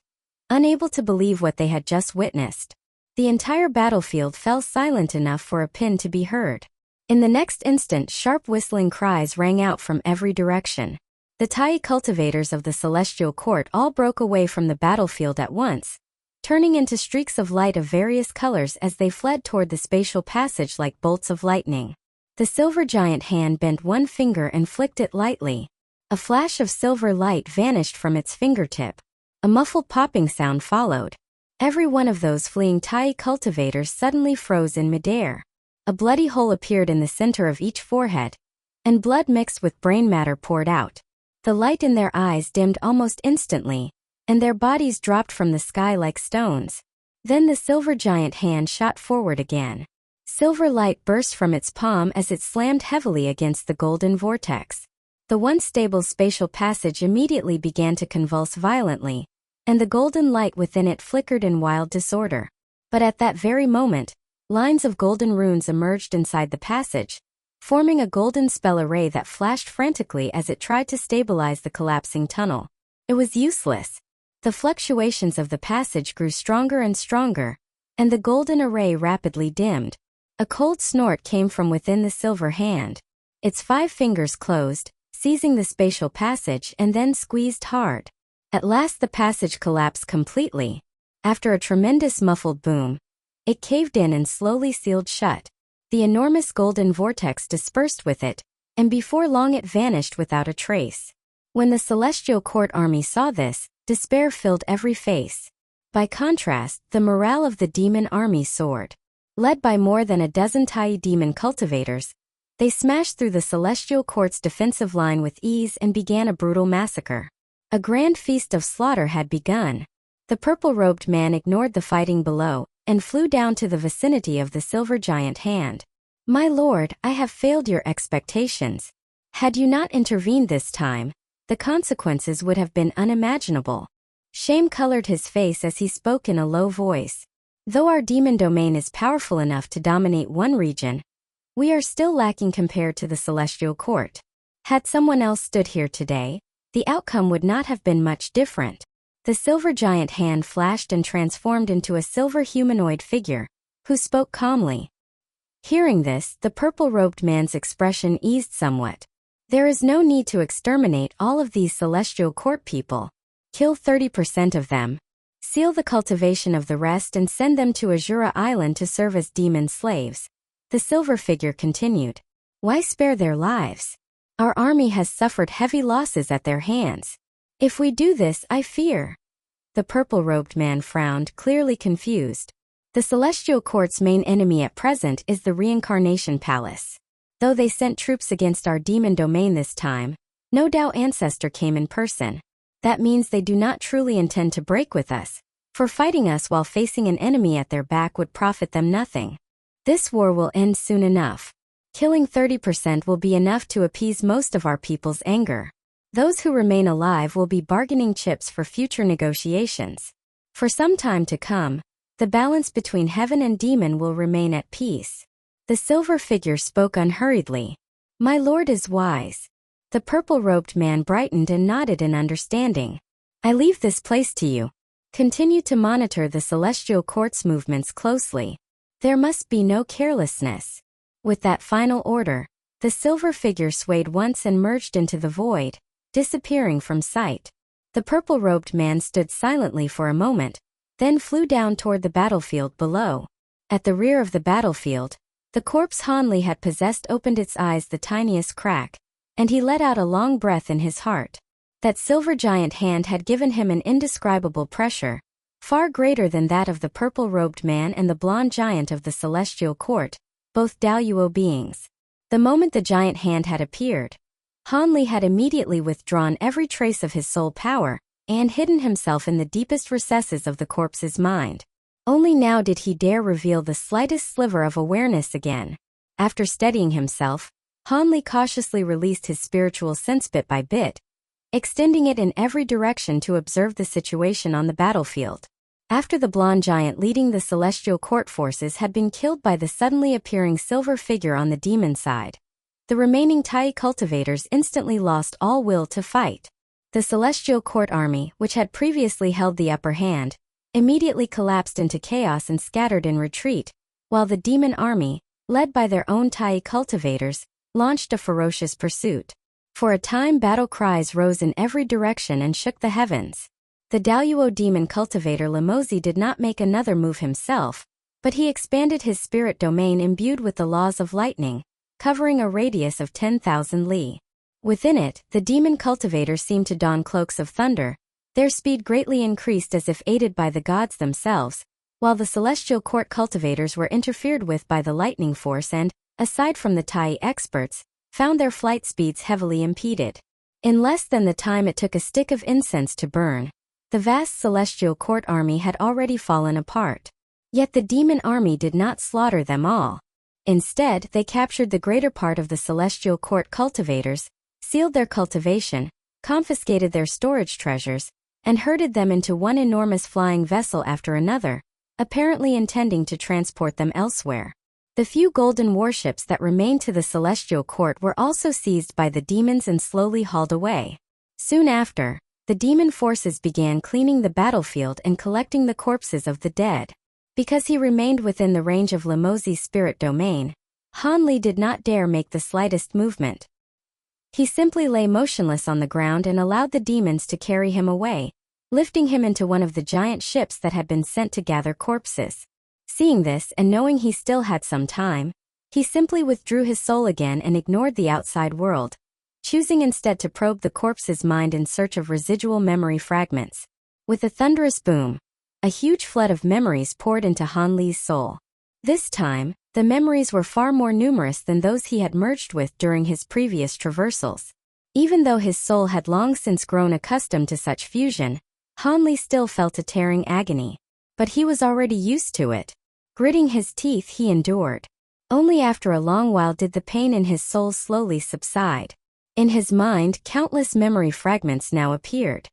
unable to believe what they had just witnessed. The entire battlefield fell silent enough for a pin to be heard. In the next instant, sharp whistling cries rang out from every direction. The Tai cultivators of the Celestial Court all broke away from the battlefield at once, turning into streaks of light of various colors as they fled toward the spatial passage like bolts of lightning. The silver giant hand bent one finger and flicked it lightly. A flash of silver light vanished from its fingertip. A muffled popping sound followed. Every one of those fleeing Tai cultivators suddenly froze in midair. A bloody hole appeared in the center of each forehead, and blood mixed with brain matter poured out. The light in their eyes dimmed almost instantly, and their bodies dropped from the sky like stones. Then the silver giant hand shot forward again. Silver light burst from its palm as it slammed heavily against the golden vortex. The once stable spatial passage immediately began to convulse violently, and the golden light within it flickered in wild disorder. But at that very moment, lines of golden runes emerged inside the passage, forming a golden spell array that flashed frantically as it tried to stabilize the collapsing tunnel. It was useless. The fluctuations of the passage grew stronger and stronger, and the golden array rapidly dimmed. A cold snort came from within the silver hand. Its 5 fingers closed, seizing the spatial passage, and then squeezed hard. At last the passage collapsed completely. After a tremendous muffled boom, it caved in and slowly sealed shut. The enormous golden vortex dispersed with it, and before long it vanished without a trace. When the Celestial Court army saw this, despair filled every face. By contrast, the morale of the demon army soared. Led by more than a dozen Tai demon cultivators, they smashed through the Celestial Court's defensive line with ease and began a brutal massacre. A grand feast of slaughter had begun. The purple-robed man ignored the fighting below, and flew down to the vicinity of the silver giant hand. "My lord, I have failed your expectations. Had you not intervened this time, the consequences would have been unimaginable." Shame colored his face as he spoke in a low voice. "Though our demon domain is powerful enough to dominate one region, we are still lacking compared to the Celestial Court. Had someone else stood here today, the outcome would not have been much different." The silver giant hand flashed and transformed into a silver humanoid figure, who spoke calmly. Hearing this, the purple-robed man's expression eased somewhat. "There is no need to exterminate all of these Celestial Court people. Kill 30% of them. Seal the cultivation of the rest and send them to Azura Island to serve as demon slaves." The silver figure continued. "Why spare their lives? Our army has suffered heavy losses at their hands. If we do this, I fear." The purple-robed man frowned, clearly confused. "The Celestial Court's main enemy at present is the Reincarnation Palace. Though they sent troops against our demon domain this time, no doubt Ancestor came in person. That means they do not truly intend to break with us, for fighting us while facing an enemy at their back would profit them nothing. This war will end soon enough. Killing 30% will be enough to appease most of our people's anger. Those who remain alive will be bargaining chips for future negotiations. For some time to come, the balance between heaven and demon will remain at peace." The silver figure spoke unhurriedly. "My lord is wise." The purple-robed man brightened and nodded in understanding. "I leave this place to you. Continue to monitor the Celestial Court's movements closely. There must be no carelessness." With that final order, the silver figure swayed once and merged into the void, disappearing from sight. The purple-robed man stood silently for a moment, then flew down toward the battlefield below. At the rear of the battlefield, the corpse Hanli had possessed opened its eyes the tiniest crack, and he let out a long breath in his heart. That silver giant hand had given him an indescribable pressure, far greater than that of the purple-robed man and the blonde giant of the celestial court, both Donhua beings. The moment the giant hand had appeared, Hanli had immediately withdrawn every trace of his soul power and hidden himself in the deepest recesses of the corpse's mind. Only now did he dare reveal the slightest sliver of awareness again. After steadying himself, Hanli cautiously released his spiritual sense bit by bit, extending it in every direction to observe the situation on the battlefield. After the blonde giant leading the celestial court forces had been killed by the suddenly appearing silver figure on the demon side, the remaining Tai cultivators instantly lost all will to fight. The celestial court army, which had previously held the upper hand, immediately collapsed into chaos and scattered in retreat, while the demon army, led by their own Tai cultivators, launched a ferocious pursuit. For a time battle cries rose in every direction and shook the heavens. The Donhua demon cultivator Lamozi did not make another move himself, but he expanded his spirit domain imbued with the laws of lightning, covering a radius of 10,000 li. Within it, the demon cultivators seemed to don cloaks of thunder, their speed greatly increased as if aided by the gods themselves, while the celestial court cultivators were interfered with by the lightning force and, aside from the Tai experts, found their flight speeds heavily impeded. In less than the time it took a stick of incense to burn, the vast celestial court army had already fallen apart. Yet the demon army did not slaughter them all. Instead, they captured the greater part of the celestial court cultivators, sealed their cultivation, confiscated their storage treasures, and herded them into one enormous flying vessel after another, apparently intending to transport them elsewhere. The few golden warships that remained to the celestial court were also seized by the demons and slowly hauled away. Soon after, the demon forces began cleaning the battlefield and collecting the corpses of the dead. Because he remained within the range of Lamozi's spirit domain, Hanli did not dare make the slightest movement. He simply lay motionless on the ground and allowed the demons to carry him away, lifting him into one of the giant ships that had been sent to gather corpses. Seeing this and knowing he still had some time, he simply withdrew his soul again and ignored the outside world, choosing instead to probe the corpse's mind in search of residual memory fragments. With a thunderous boom, a huge flood of memories poured into Hanli's soul. This time, the memories were far more numerous than those he had merged with during his previous traversals. Even though his soul had long since grown accustomed to such fusion, Hanli still felt a tearing agony. But he was already used to it. Gritting his teeth, he endured. Only after a long while did the pain in his soul slowly subside. In his mind, countless memory fragments now appeared.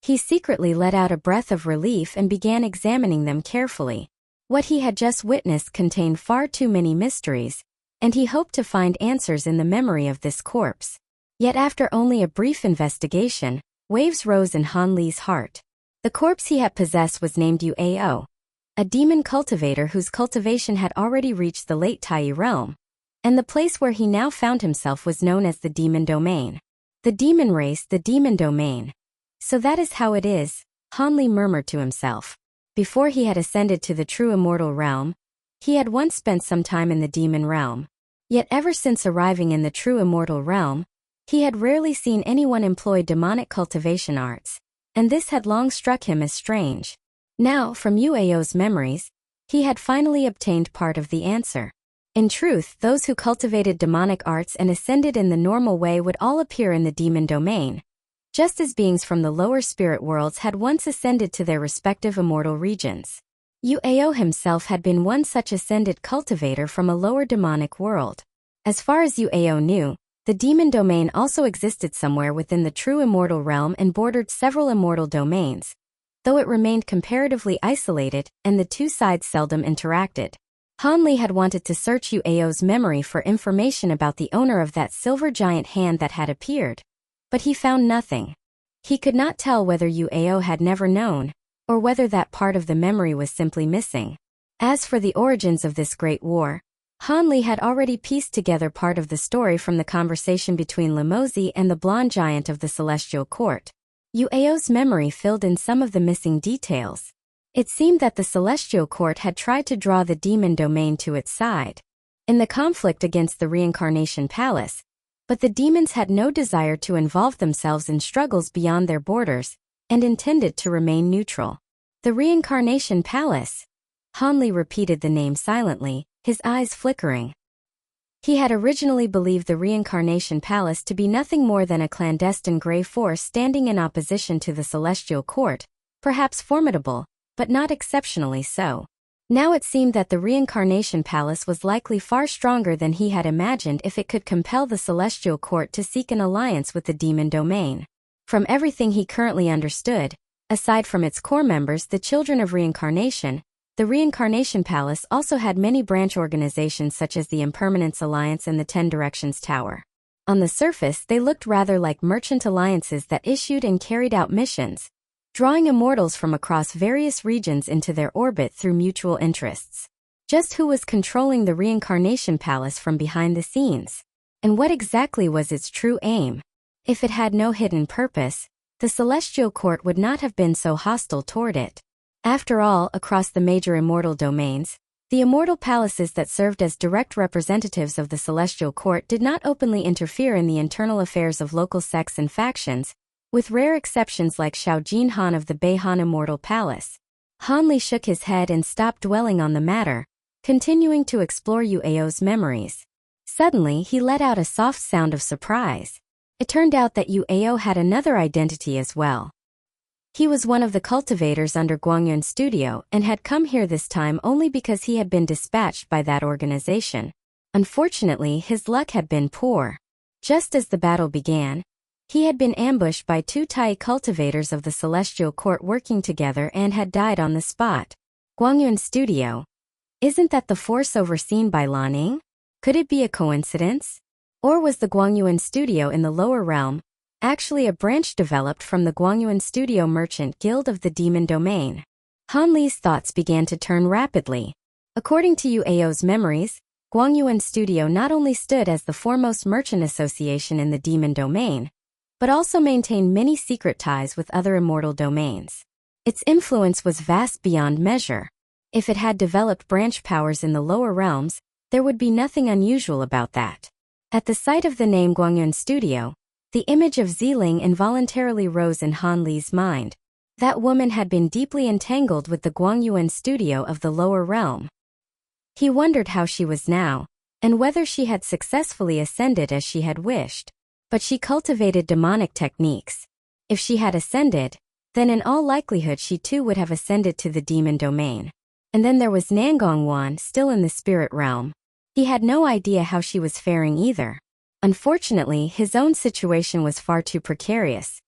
He secretly let out a breath of relief and began examining them carefully. What he had just witnessed contained far too many mysteries, and he hoped to find answers in the memory of this corpse. Yet after only a brief investigation, waves rose in Hanli's heart. The corpse he had possessed was named Uao, a demon cultivator whose cultivation had already reached the late Tai realm, and the place where he now found himself was known as the demon domain. The demon race, the demon domain. So that is how it is, Hanli murmured to himself. Before he had ascended to the true immortal realm, he had once spent some time in the demon realm. Yet ever since arriving in the true immortal realm, he had rarely seen anyone employ demonic cultivation arts, and this had long struck him as strange. Now, from Uao's memories, he had finally obtained part of the answer. In truth, those who cultivated demonic arts and ascended in the normal way would all appear in the demon domain, just as beings from the lower spirit worlds had once ascended to their respective immortal regions. Uao himself had been one such ascended cultivator from a lower demonic world. As far as Uao knew, the demon domain also existed somewhere within the true immortal realm and bordered several immortal domains, though it remained comparatively isolated and the two sides seldom interacted. Hanli had wanted to search Uao's memory for information about the owner of that silver giant hand that had appeared, but he found nothing. He could not tell whether Uao had never known, or whether that part of the memory was simply missing. As for the origins of this great war, Hanli had already pieced together part of the story from the conversation between Lamozi and the blonde giant of the celestial court. Yueo's memory filled in some of the missing details. It seemed that the Celestial Court had tried to draw the demon domain to its side in the conflict against the Reincarnation Palace, but the demons had no desire to involve themselves in struggles beyond their borders and intended to remain neutral. The Reincarnation Palace. Hanli repeated the name silently, his eyes flickering. He had originally believed the Reincarnation Palace to be nothing more than a clandestine gray force standing in opposition to the Celestial Court, perhaps formidable, but not exceptionally so. Now it seemed that the Reincarnation Palace was likely far stronger than he had imagined if it could compel the Celestial Court to seek an alliance with the demon domain. From everything he currently understood, aside from its core members, the Children of Reincarnation, the Reincarnation Palace also had many branch organizations such as the Impermanence Alliance and the 10 Directions Tower. On the surface, they looked rather like merchant alliances that issued and carried out missions, drawing immortals from across various regions into their orbit through mutual interests. Just who was controlling the Reincarnation Palace from behind the scenes? And what exactly was its true aim? If it had no hidden purpose, the Celestial Court would not have been so hostile toward it. After all, across the major immortal domains, the immortal palaces that served as direct representatives of the Celestial Court did not openly interfere in the internal affairs of local sects and factions, with rare exceptions like Shaojin Han of the Beihan Immortal Palace. Hanli shook his head and stopped dwelling on the matter, continuing to explore Yueo's memories. Suddenly, he let out a soft sound of surprise. It turned out that Yueo had another identity as well. He was one of the cultivators under Guangyuan Studio and had come here this time only because he had been dispatched by that organization. Unfortunately, his luck had been poor. Just as the battle began, he had been ambushed by 2 Tai cultivators of the Celestial Court working together and had died on the spot. Guangyuan Studio. Isn't that the force overseen by Lanning? Could it be a coincidence? Or was the Guangyuan Studio in the lower realm actually a branch developed from the Guangyuan Studio Merchant Guild of the Demon Domain? Hanli's thoughts began to turn rapidly. According to Yueo's memories, Guangyuan Studio not only stood as the foremost merchant association in the Demon Domain, but also maintained many secret ties with other immortal domains. Its influence was vast beyond measure. If it had developed branch powers in the lower realms, there would be nothing unusual about that. At the sight of the name Guangyuan Studio, the image of Ziling involuntarily rose in Hanli's mind. That woman had been deeply entangled with the Guangyuan Studio of the lower realm. He wondered how she was now, and whether she had successfully ascended as she had wished. But she cultivated demonic techniques. If she had ascended, then in all likelihood she too would have ascended to the demon domain. And then there was Nangongwan still in the spirit realm. He had no idea how she was faring either. Unfortunately, his own situation was far too precarious.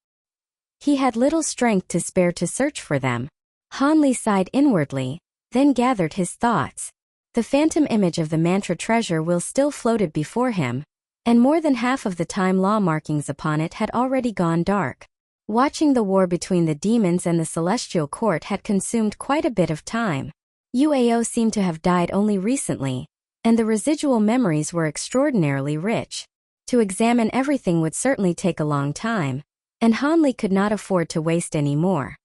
He had little strength to spare to search for them. Hanli sighed inwardly, then gathered his thoughts. The phantom image of the mantra treasure wheel still floated before him, and more than half of the time law markings upon it had already gone dark. Watching the war between the demons and the Celestial Court had consumed quite a bit of time. Yueo seemed to have died only recently, and the residual memories were extraordinarily rich. To examine everything would certainly take a long time, and Hanli could not afford to waste any more.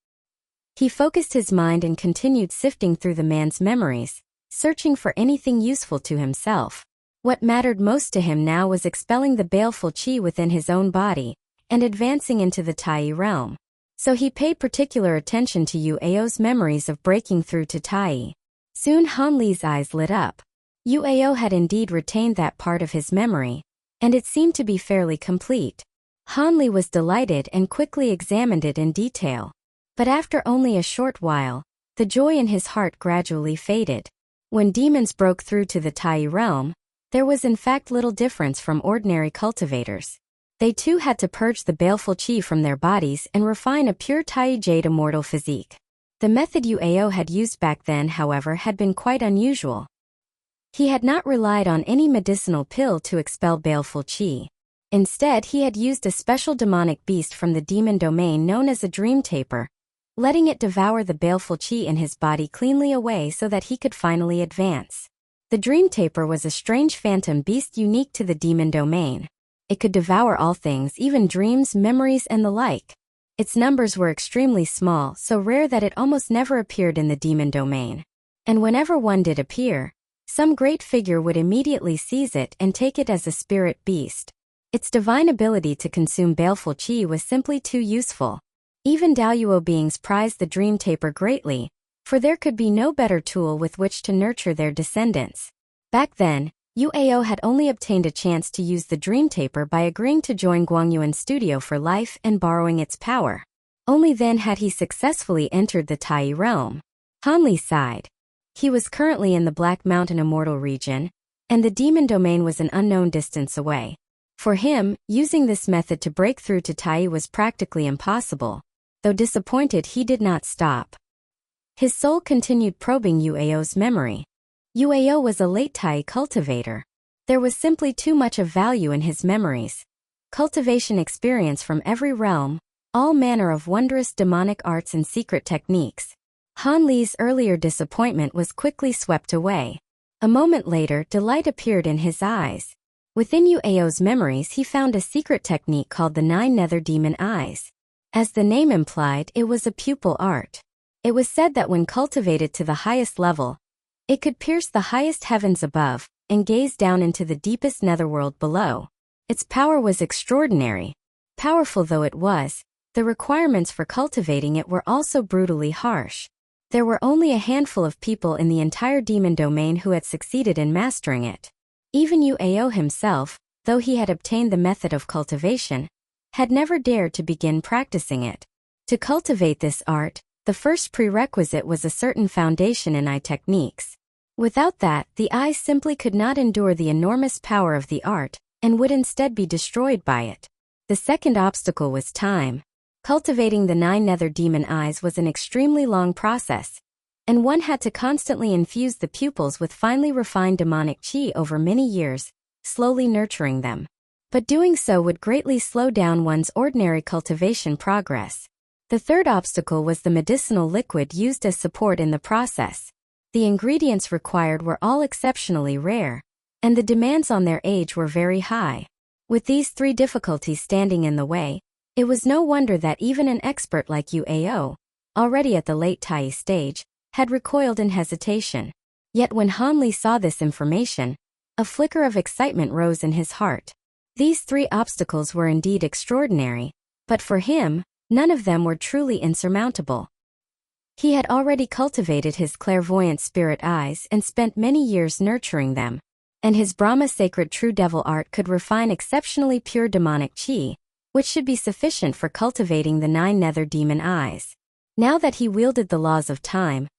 He focused his mind and continued sifting through the man's memories, searching for anything useful to himself. What mattered most to him now was expelling the baleful qi within his own body, and advancing into the Tai realm. So he paid particular attention to Yueo's memories of breaking through to Tai. Soon Hanli's eyes lit up. Yueo had indeed retained that part of his memory, and it seemed to be fairly complete. Hanli was delighted and quickly examined it in detail. But after only a short while, the joy in his heart gradually faded. When demons broke through to the Tai realm, there was in fact little difference from ordinary cultivators. They too had to purge the baleful qi from their bodies and refine a pure Tai Jade immortal physique. The method Yueo had used back then, however, had been quite unusual. He had not relied on any medicinal pill to expel baleful qi. Instead, he had used a special demonic beast from the demon domain known as a dream taper, letting it devour the baleful qi in his body cleanly away so that he could finally advance. The dream taper was a strange phantom beast unique to the demon domain. It could devour all things, even dreams, memories, and the like. Its numbers were extremely small, so rare that it almost never appeared in the demon domain. And whenever one did appear, some great figure would immediately seize it and take it as a spirit beast. Its divine ability to consume baleful qi was simply too useful. Even Donhua beings prized the dream taper greatly, for there could be no better tool with which to nurture their descendants. Back then, Yuao had only obtained a chance to use the dream taper by agreeing to join Guangyuan's studio for life and borrowing its power. Only then had he successfully entered the Tai realm. Hanli sighed. He was currently in the Black Mountain Immortal region, and the demon domain was an unknown distance away. For him, using this method to break through to Tai was practically impossible. Though disappointed, he did not stop. His soul continued probing Yuao's memory. Yuao was a late Tai cultivator. There was simply too much of value in his memories. Cultivation experience from every realm, all manner of wondrous demonic arts and secret techniques. Han Li's earlier disappointment was quickly swept away. A moment later, delight appeared in his eyes. Within Yuao's memories, he found a secret technique called the 9 Nether Demon Eyes. As the name implied, it was a pupil art. It was said that when cultivated to the highest level, it could pierce the highest heavens above and gaze down into the deepest netherworld below. Its power was extraordinary. Powerful though it was, the requirements for cultivating it were also brutally harsh. There were only a handful of people in the entire demon domain who had succeeded in mastering it. Even Yuao himself, though he had obtained the method of cultivation, had never dared to begin practicing it. To cultivate this art, the first prerequisite was a certain foundation in eye techniques. Without that, the eye simply could not endure the enormous power of the art, and would instead be destroyed by it. The second obstacle was time. Cultivating the 9 Nether Demon Eyes was an extremely long process, and one had to constantly infuse the pupils with finely refined demonic qi over many years, slowly nurturing them. But doing so would greatly slow down one's ordinary cultivation progress. The third obstacle was the medicinal liquid used as support in the process. The ingredients required were all exceptionally rare, and the demands on their age were very high. With these 3 difficulties standing in the way, it was no wonder that even an expert like Yuao, already at the late Tai stage, had recoiled in hesitation. Yet when Han Li saw this information, a flicker of excitement rose in his heart. These 3 obstacles were indeed extraordinary, but for him, none of them were truly insurmountable. He had already cultivated his clairvoyant spirit eyes and spent many years nurturing them, and his Brahma sacred true devil art could refine exceptionally pure demonic qi, which should be sufficient for cultivating the 9 Nether Demon Eyes. Now that he wielded the laws of time,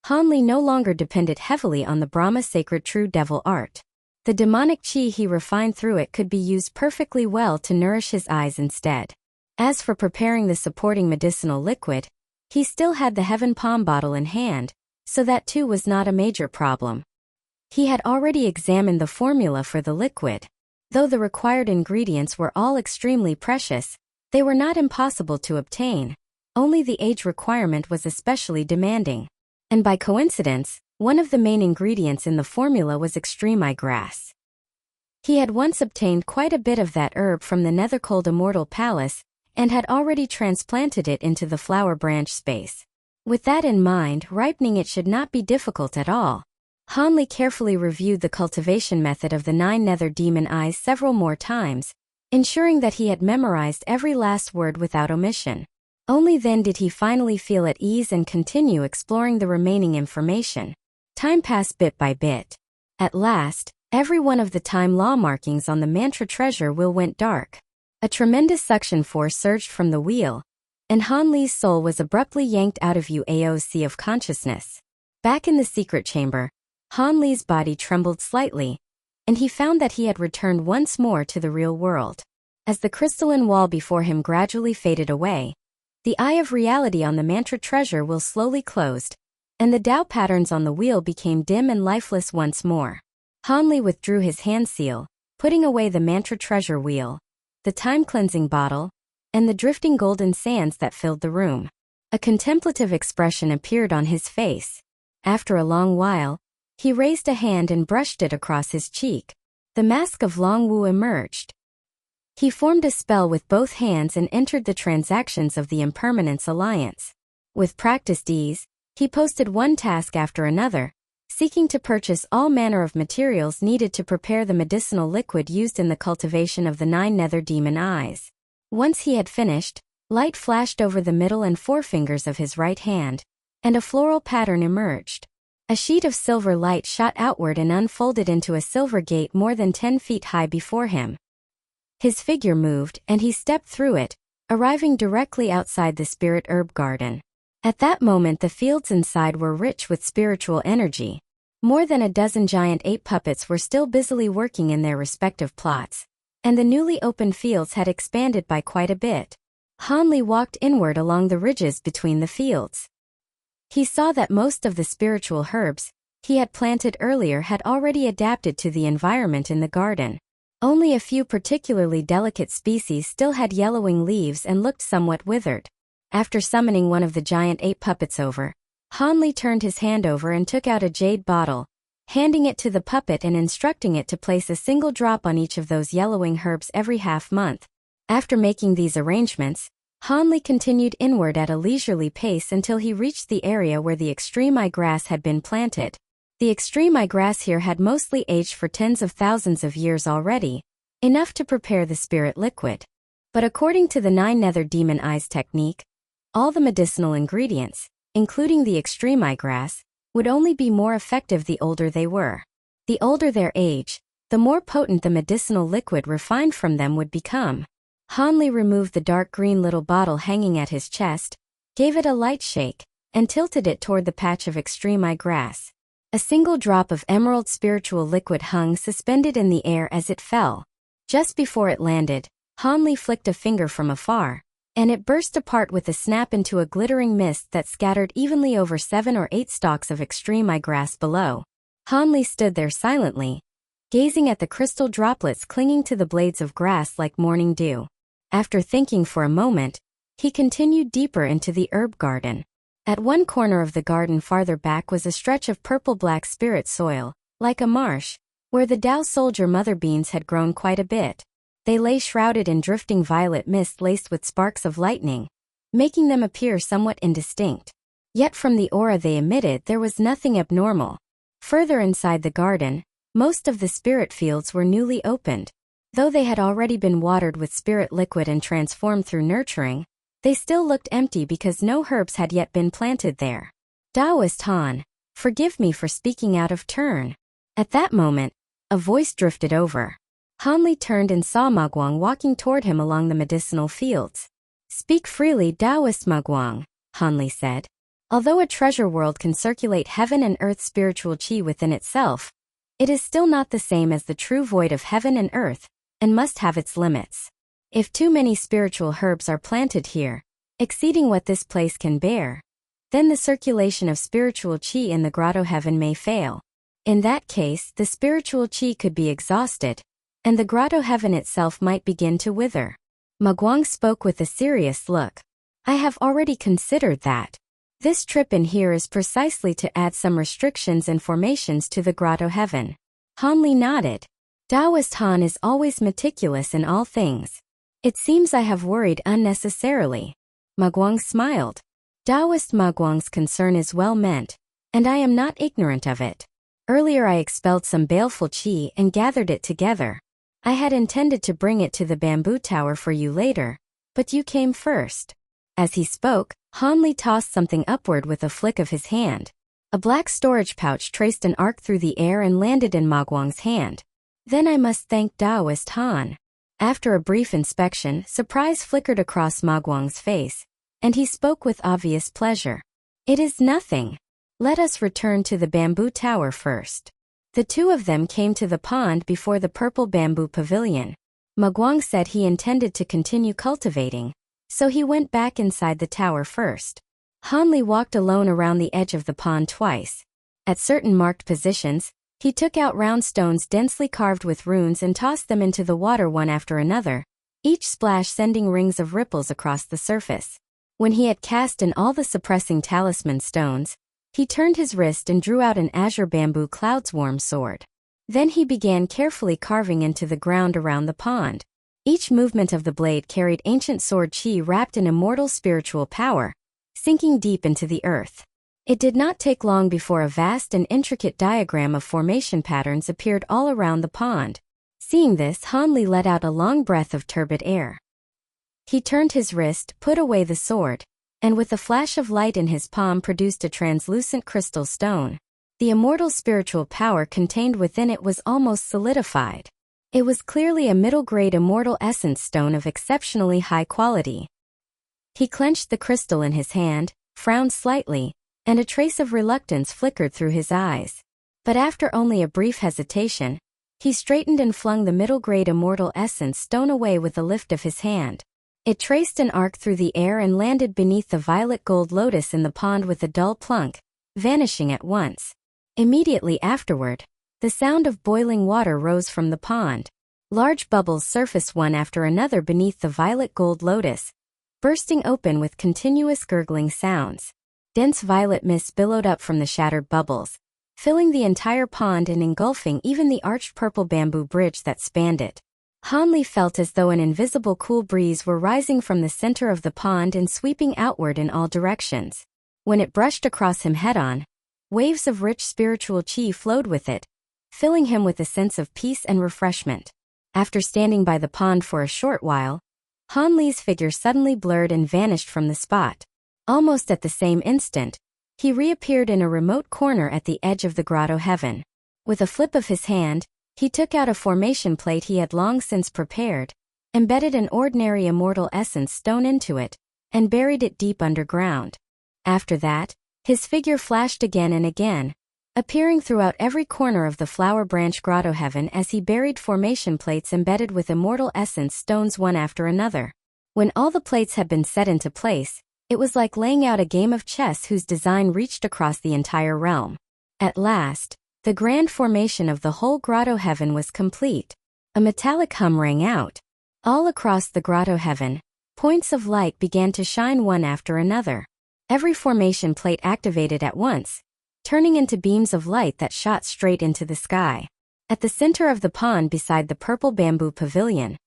Han Li no longer depended heavily on the Brahma sacred true devil art. The demonic qi he refined through it could be used perfectly well to nourish his eyes instead. As for preparing the supporting medicinal liquid, he still had the heaven palm bottle in hand, so that too was not a major problem. He had already examined the formula for the liquid. Though the required ingredients were all extremely precious, they were not impossible to obtain. Only the age requirement was especially demanding. And by coincidence, one of the main ingredients in the formula was extreme eye grass. He had once obtained quite a bit of that herb from the Nethercold Immortal Palace, and had already transplanted it into the flower branch space. With that in mind, ripening it should not be difficult at all. Han Li carefully reviewed the cultivation method of the 9 Nether Demon Eyes several more times, ensuring that he had memorized every last word without omission. Only then did he finally feel at ease and continue exploring the remaining information. Time passed bit by bit. At last, every one of the time law markings on the mantra treasure wheel went dark. A tremendous suction force surged from the wheel, and Han Li's soul was abruptly yanked out of Yuao's sea of consciousness. Back in the secret chamber, Han Li's body trembled slightly, and he found that he had returned once more to the real world. As the crystalline wall before him gradually faded away, the eye of reality on the mantra treasure wheel slowly closed, and the Tao patterns on the wheel became dim and lifeless once more. Han Li withdrew his hand seal, putting away the mantra treasure wheel, the time-cleansing bottle, and the drifting golden sands that filled the room. A contemplative expression appeared on his face. After a long while, he raised a hand and brushed it across his cheek. The mask of Long Wu emerged. He formed a spell with both hands and entered the transactions of the Impermanence Alliance. With practiced ease, he posted one task after another, seeking to purchase all manner of materials needed to prepare the medicinal liquid used in the cultivation of the 9 nether demon eyes. Once he had finished, light flashed over the middle and forefingers of his right hand, and a floral pattern emerged. A sheet of silver light shot outward and unfolded into a silver gate more than 10 feet high before him. His figure moved, and he stepped through it, arriving directly outside the spirit herb garden. At that moment the fields inside were rich with spiritual energy. More than a dozen giant ape puppets were still busily working in their respective plots, and the newly opened fields had expanded by quite a bit. Hanli walked inward along the ridges between the fields. He saw that most of the spiritual herbs he had planted earlier had already adapted to the environment in the garden. Only a few particularly delicate species still had yellowing leaves and looked somewhat withered. After summoning one of the giant ape puppets over, Hanli turned his hand over and took out a jade bottle, handing it to the puppet and instructing it to place a single drop on each of those yellowing herbs every half month. After making these arrangements, Hanli continued inward at a leisurely pace until he reached the area where the extreme eye grass had been planted. The extreme eye grass here had mostly aged for tens of thousands of years already, enough to prepare the spirit liquid. But according to the 9 nether demon eyes technique, all the medicinal ingredients, including the extreme eye grass, would only be more effective the older they were. The older their age, the more potent the medicinal liquid refined from them would become. Hanli removed the dark green little bottle hanging at his chest, gave it a light shake, and tilted it toward the patch of extreme eye grass. A single drop of emerald spiritual liquid hung suspended in the air as it fell. Just before it landed, Hanli flicked a finger from afar, and it burst apart with a snap into a glittering mist that scattered evenly over 7 or 8 stalks of extreme eye grass below. Hanli stood there silently, gazing at the crystal droplets clinging to the blades of grass like morning dew. After thinking for a moment, he continued deeper into the herb garden. At one corner of the garden farther back was a stretch of purple-black spirit soil, like a marsh, where the Dao soldier mother beans had grown quite a bit. They lay shrouded in drifting violet mist laced with sparks of lightning, making them appear somewhat indistinct. Yet from the aura they emitted there was nothing abnormal. Further inside the garden, most of the spirit fields were newly opened. Though they had already been watered with spirit liquid and transformed through nurturing, they still looked empty because no herbs had yet been planted there. Taoist Han, forgive me for speaking out of turn. At that moment, a voice drifted over. Hanli turned and saw Maguang walking toward him along the medicinal fields. Speak freely, Taoist Maguang, Hanli said. Although a treasure world can circulate heaven and earth spiritual chi within itself, it is still not the same as the true void of heaven and earth, and must have its limits. If too many spiritual herbs are planted here, exceeding what this place can bear, then the circulation of spiritual chi in the grotto heaven may fail. In that case, the spiritual chi could be exhausted, and the grotto heaven itself might begin to wither. Maguang spoke with a serious look. I have already considered that. This trip in here is precisely to add some restrictions and formations to the grotto heaven. Hanli nodded. Taoist Han is always meticulous in all things. It seems I have worried unnecessarily. Maguang smiled. Taoist Maguang's concern is well meant, and I am not ignorant of it. Earlier I expelled some baleful chi and gathered it together. I had intended to bring it to the bamboo tower for you later, but you came first. As he spoke, Hanli tossed something upward with a flick of his hand. A black storage pouch traced an arc through the air and landed in Maguang's hand. Then I must thank Taoist Han. After a brief inspection, surprise flickered across Maguang's face, and he spoke with obvious pleasure. It is nothing. Let us return to the bamboo tower first. The two of them came to the pond before the purple bamboo pavilion. Maguang said he intended to continue cultivating, so he went back inside the tower first. Hanli walked alone around the edge of the pond twice. At certain marked positions, he took out round stones densely carved with runes and tossed them into the water one after another, each splash sending rings of ripples across the surface. When he had cast in all the suppressing talisman stones, he turned his wrist and drew out an azure bamboo cloudswarm sword. Then he began carefully carving into the ground around the pond. Each movement of the blade carried ancient sword chi wrapped in immortal spiritual power, sinking deep into the earth. It did not take long before a vast and intricate diagram of formation patterns appeared all around the pond. Seeing this, Hanli let out a long breath of turbid air. He turned his wrist, put away the sword, and with a flash of light in his palm produced a translucent crystal stone. The immortal spiritual power contained within it was almost solidified. It was clearly a middle-grade immortal essence stone of exceptionally high quality. He clenched the crystal in his hand, frowned slightly, and a trace of reluctance flickered through his eyes. But after only a brief hesitation, he straightened and flung the middle-grade immortal essence stone away with a lift of his hand. It traced an arc through the air and landed beneath the violet gold lotus in the pond with a dull plunk, vanishing at once. Immediately afterward, the sound of boiling water rose from the pond. Large bubbles surfaced one after another beneath the violet gold lotus, bursting open with continuous gurgling sounds. Dense violet mist billowed up from the shattered bubbles, filling the entire pond and engulfing even the arched purple bamboo bridge that spanned it. Hanli felt as though an invisible cool breeze were rising from the center of the pond and sweeping outward in all directions. When it brushed across him head-on, waves of rich spiritual chi flowed with it, filling him with a sense of peace and refreshment. After standing by the pond for a short while, Hanli's figure suddenly blurred and vanished from the spot. Almost at the same instant, he reappeared in a remote corner at the edge of the grotto heaven. With a flip of his hand, he took out a formation plate he had long since prepared, embedded an ordinary immortal essence stone into it, and buried it deep underground. After that, his figure flashed again and again, appearing throughout every corner of the flower branch grotto heaven as he buried formation plates embedded with immortal essence stones one after another. When all the plates had been set into place, it was like laying out a game of chess whose design reached across the entire realm. At last, the grand formation of the whole grotto heaven was complete. A metallic hum rang out. All across the grotto heaven, points of light began to shine one after another. Every formation plate activated at once, turning into beams of light that shot straight into the sky. At the center of the pond beside the purple bamboo pavilion,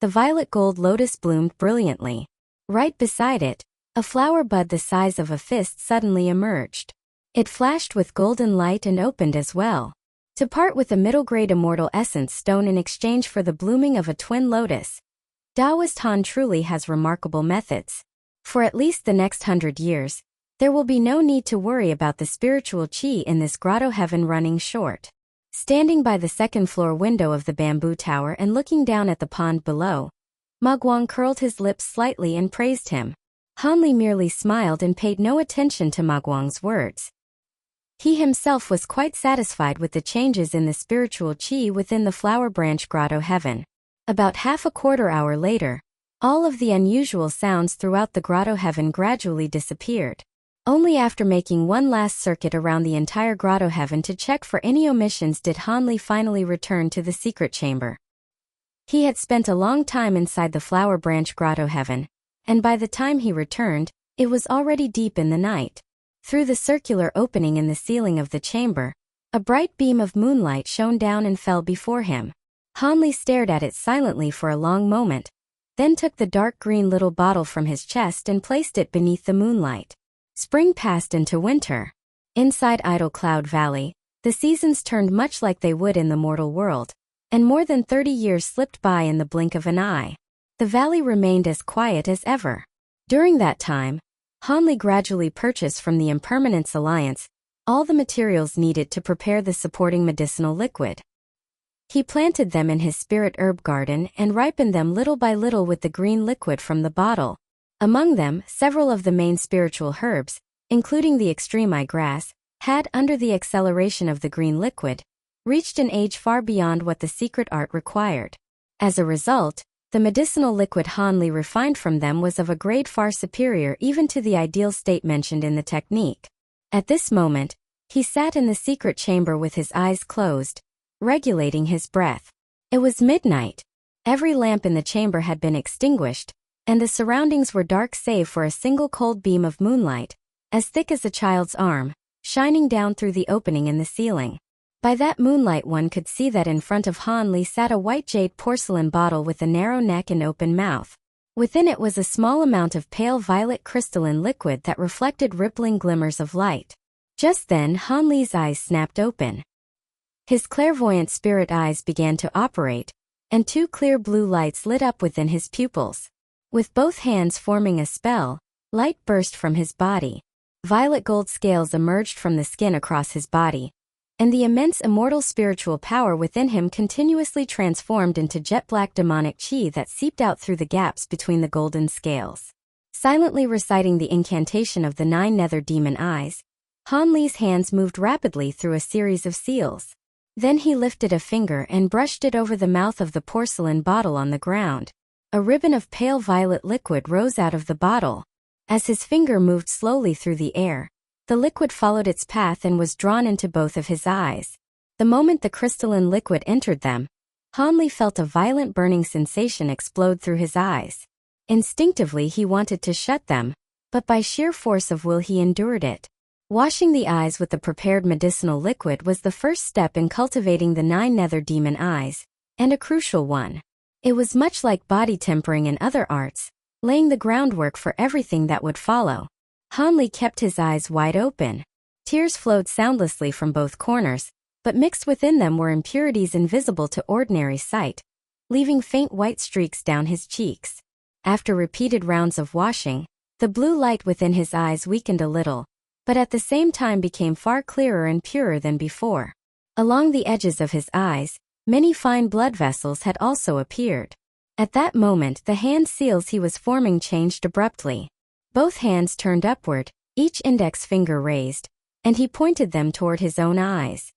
the violet gold lotus bloomed brilliantly. Right beside it, a flower bud the size of a fist suddenly emerged. It flashed with golden light and opened as well. To part with a middle-grade immortal essence stone in exchange for the blooming of a twin lotus, Taoist Han truly has remarkable methods. For at least the next 100 years, there will be no need to worry about the spiritual chi in this grotto heaven running short. Standing by the second-floor window of the bamboo tower and looking down at the pond below, Ma Guang curled his lips slightly and praised him. Hanli merely smiled and paid no attention to Ma Guang's words. He himself was quite satisfied with the changes in the spiritual chi within the flower branch grotto heaven. About half a quarter hour later, all of the unusual sounds throughout the grotto heaven gradually disappeared. Only after making one last circuit around the entire grotto heaven to check for any omissions did Hanli finally return to the secret chamber. He had spent a long time inside the flower branch grotto heaven, and by the time he returned, it was already deep in the night. Through the circular opening in the ceiling of the chamber, a bright beam of moonlight shone down and fell before him. Hanli stared at it silently for a long moment, then took the dark green little bottle from his chest and placed it beneath the moonlight. Spring passed into winter. Inside Idle Cloud Valley, the seasons turned much like they would in the mortal world, and more than 30 years slipped by in the blink of an eye. The valley remained as quiet as ever. During that time, Hanli gradually purchased from the Impermanence Alliance all the materials needed to prepare the supporting medicinal liquid. He planted them in his spirit herb garden and ripened them little by little with the green liquid from the bottle. Among them, several of the main spiritual herbs, including the extreme eye grass, had, under the acceleration of the green liquid, reached an age far beyond what the secret art required. As a result, the medicinal liquid Hanli refined from them was of a grade far superior even to the ideal state mentioned in the technique. At this moment, he sat in the secret chamber with his eyes closed, regulating his breath. It was midnight. Every lamp in the chamber had been extinguished, and the surroundings were dark save for a single cold beam of moonlight, as thick as a child's arm, shining down through the opening in the ceiling. By that moonlight one could see that in front of Han Li sat a white jade porcelain bottle with a narrow neck and open mouth. Within it was a small amount of pale violet crystalline liquid that reflected rippling glimmers of light. Just then Han Li's eyes snapped open. His clairvoyant spirit eyes began to operate, and two clear blue lights lit up within his pupils. With both hands forming a spell, light burst from his body. Violet gold scales emerged from the skin across his body, and the immense immortal spiritual power within him continuously transformed into jet-black demonic chi that seeped out through the gaps between the golden scales. Silently reciting the incantation of the 9 nether demon eyes, Han Li's hands moved rapidly through a series of seals. Then he lifted a finger and brushed it over the mouth of the porcelain bottle on the ground. A ribbon of pale violet liquid rose out of the bottle. As his finger moved slowly through the air, the liquid followed its path and was drawn into both of his eyes. The moment the crystalline liquid entered them, Han Li felt a violent burning sensation explode through his eyes. Instinctively he wanted to shut them, but by sheer force of will he endured it. Washing the eyes with the prepared medicinal liquid was the first step in cultivating the 9 nether demon eyes, and a crucial one. It was much like body tempering in other arts, laying the groundwork for everything that would follow. Han Li kept his eyes wide open. Tears flowed soundlessly from both corners, but mixed within them were impurities invisible to ordinary sight, leaving faint white streaks down his cheeks. After repeated rounds of washing, the blue light within his eyes weakened a little, but at the same time became far clearer and purer than before. Along the edges of his eyes, many fine blood vessels had also appeared. At that moment the hand seals he was forming changed abruptly. Both hands turned upward, each index finger raised, and he pointed them toward his own eyes.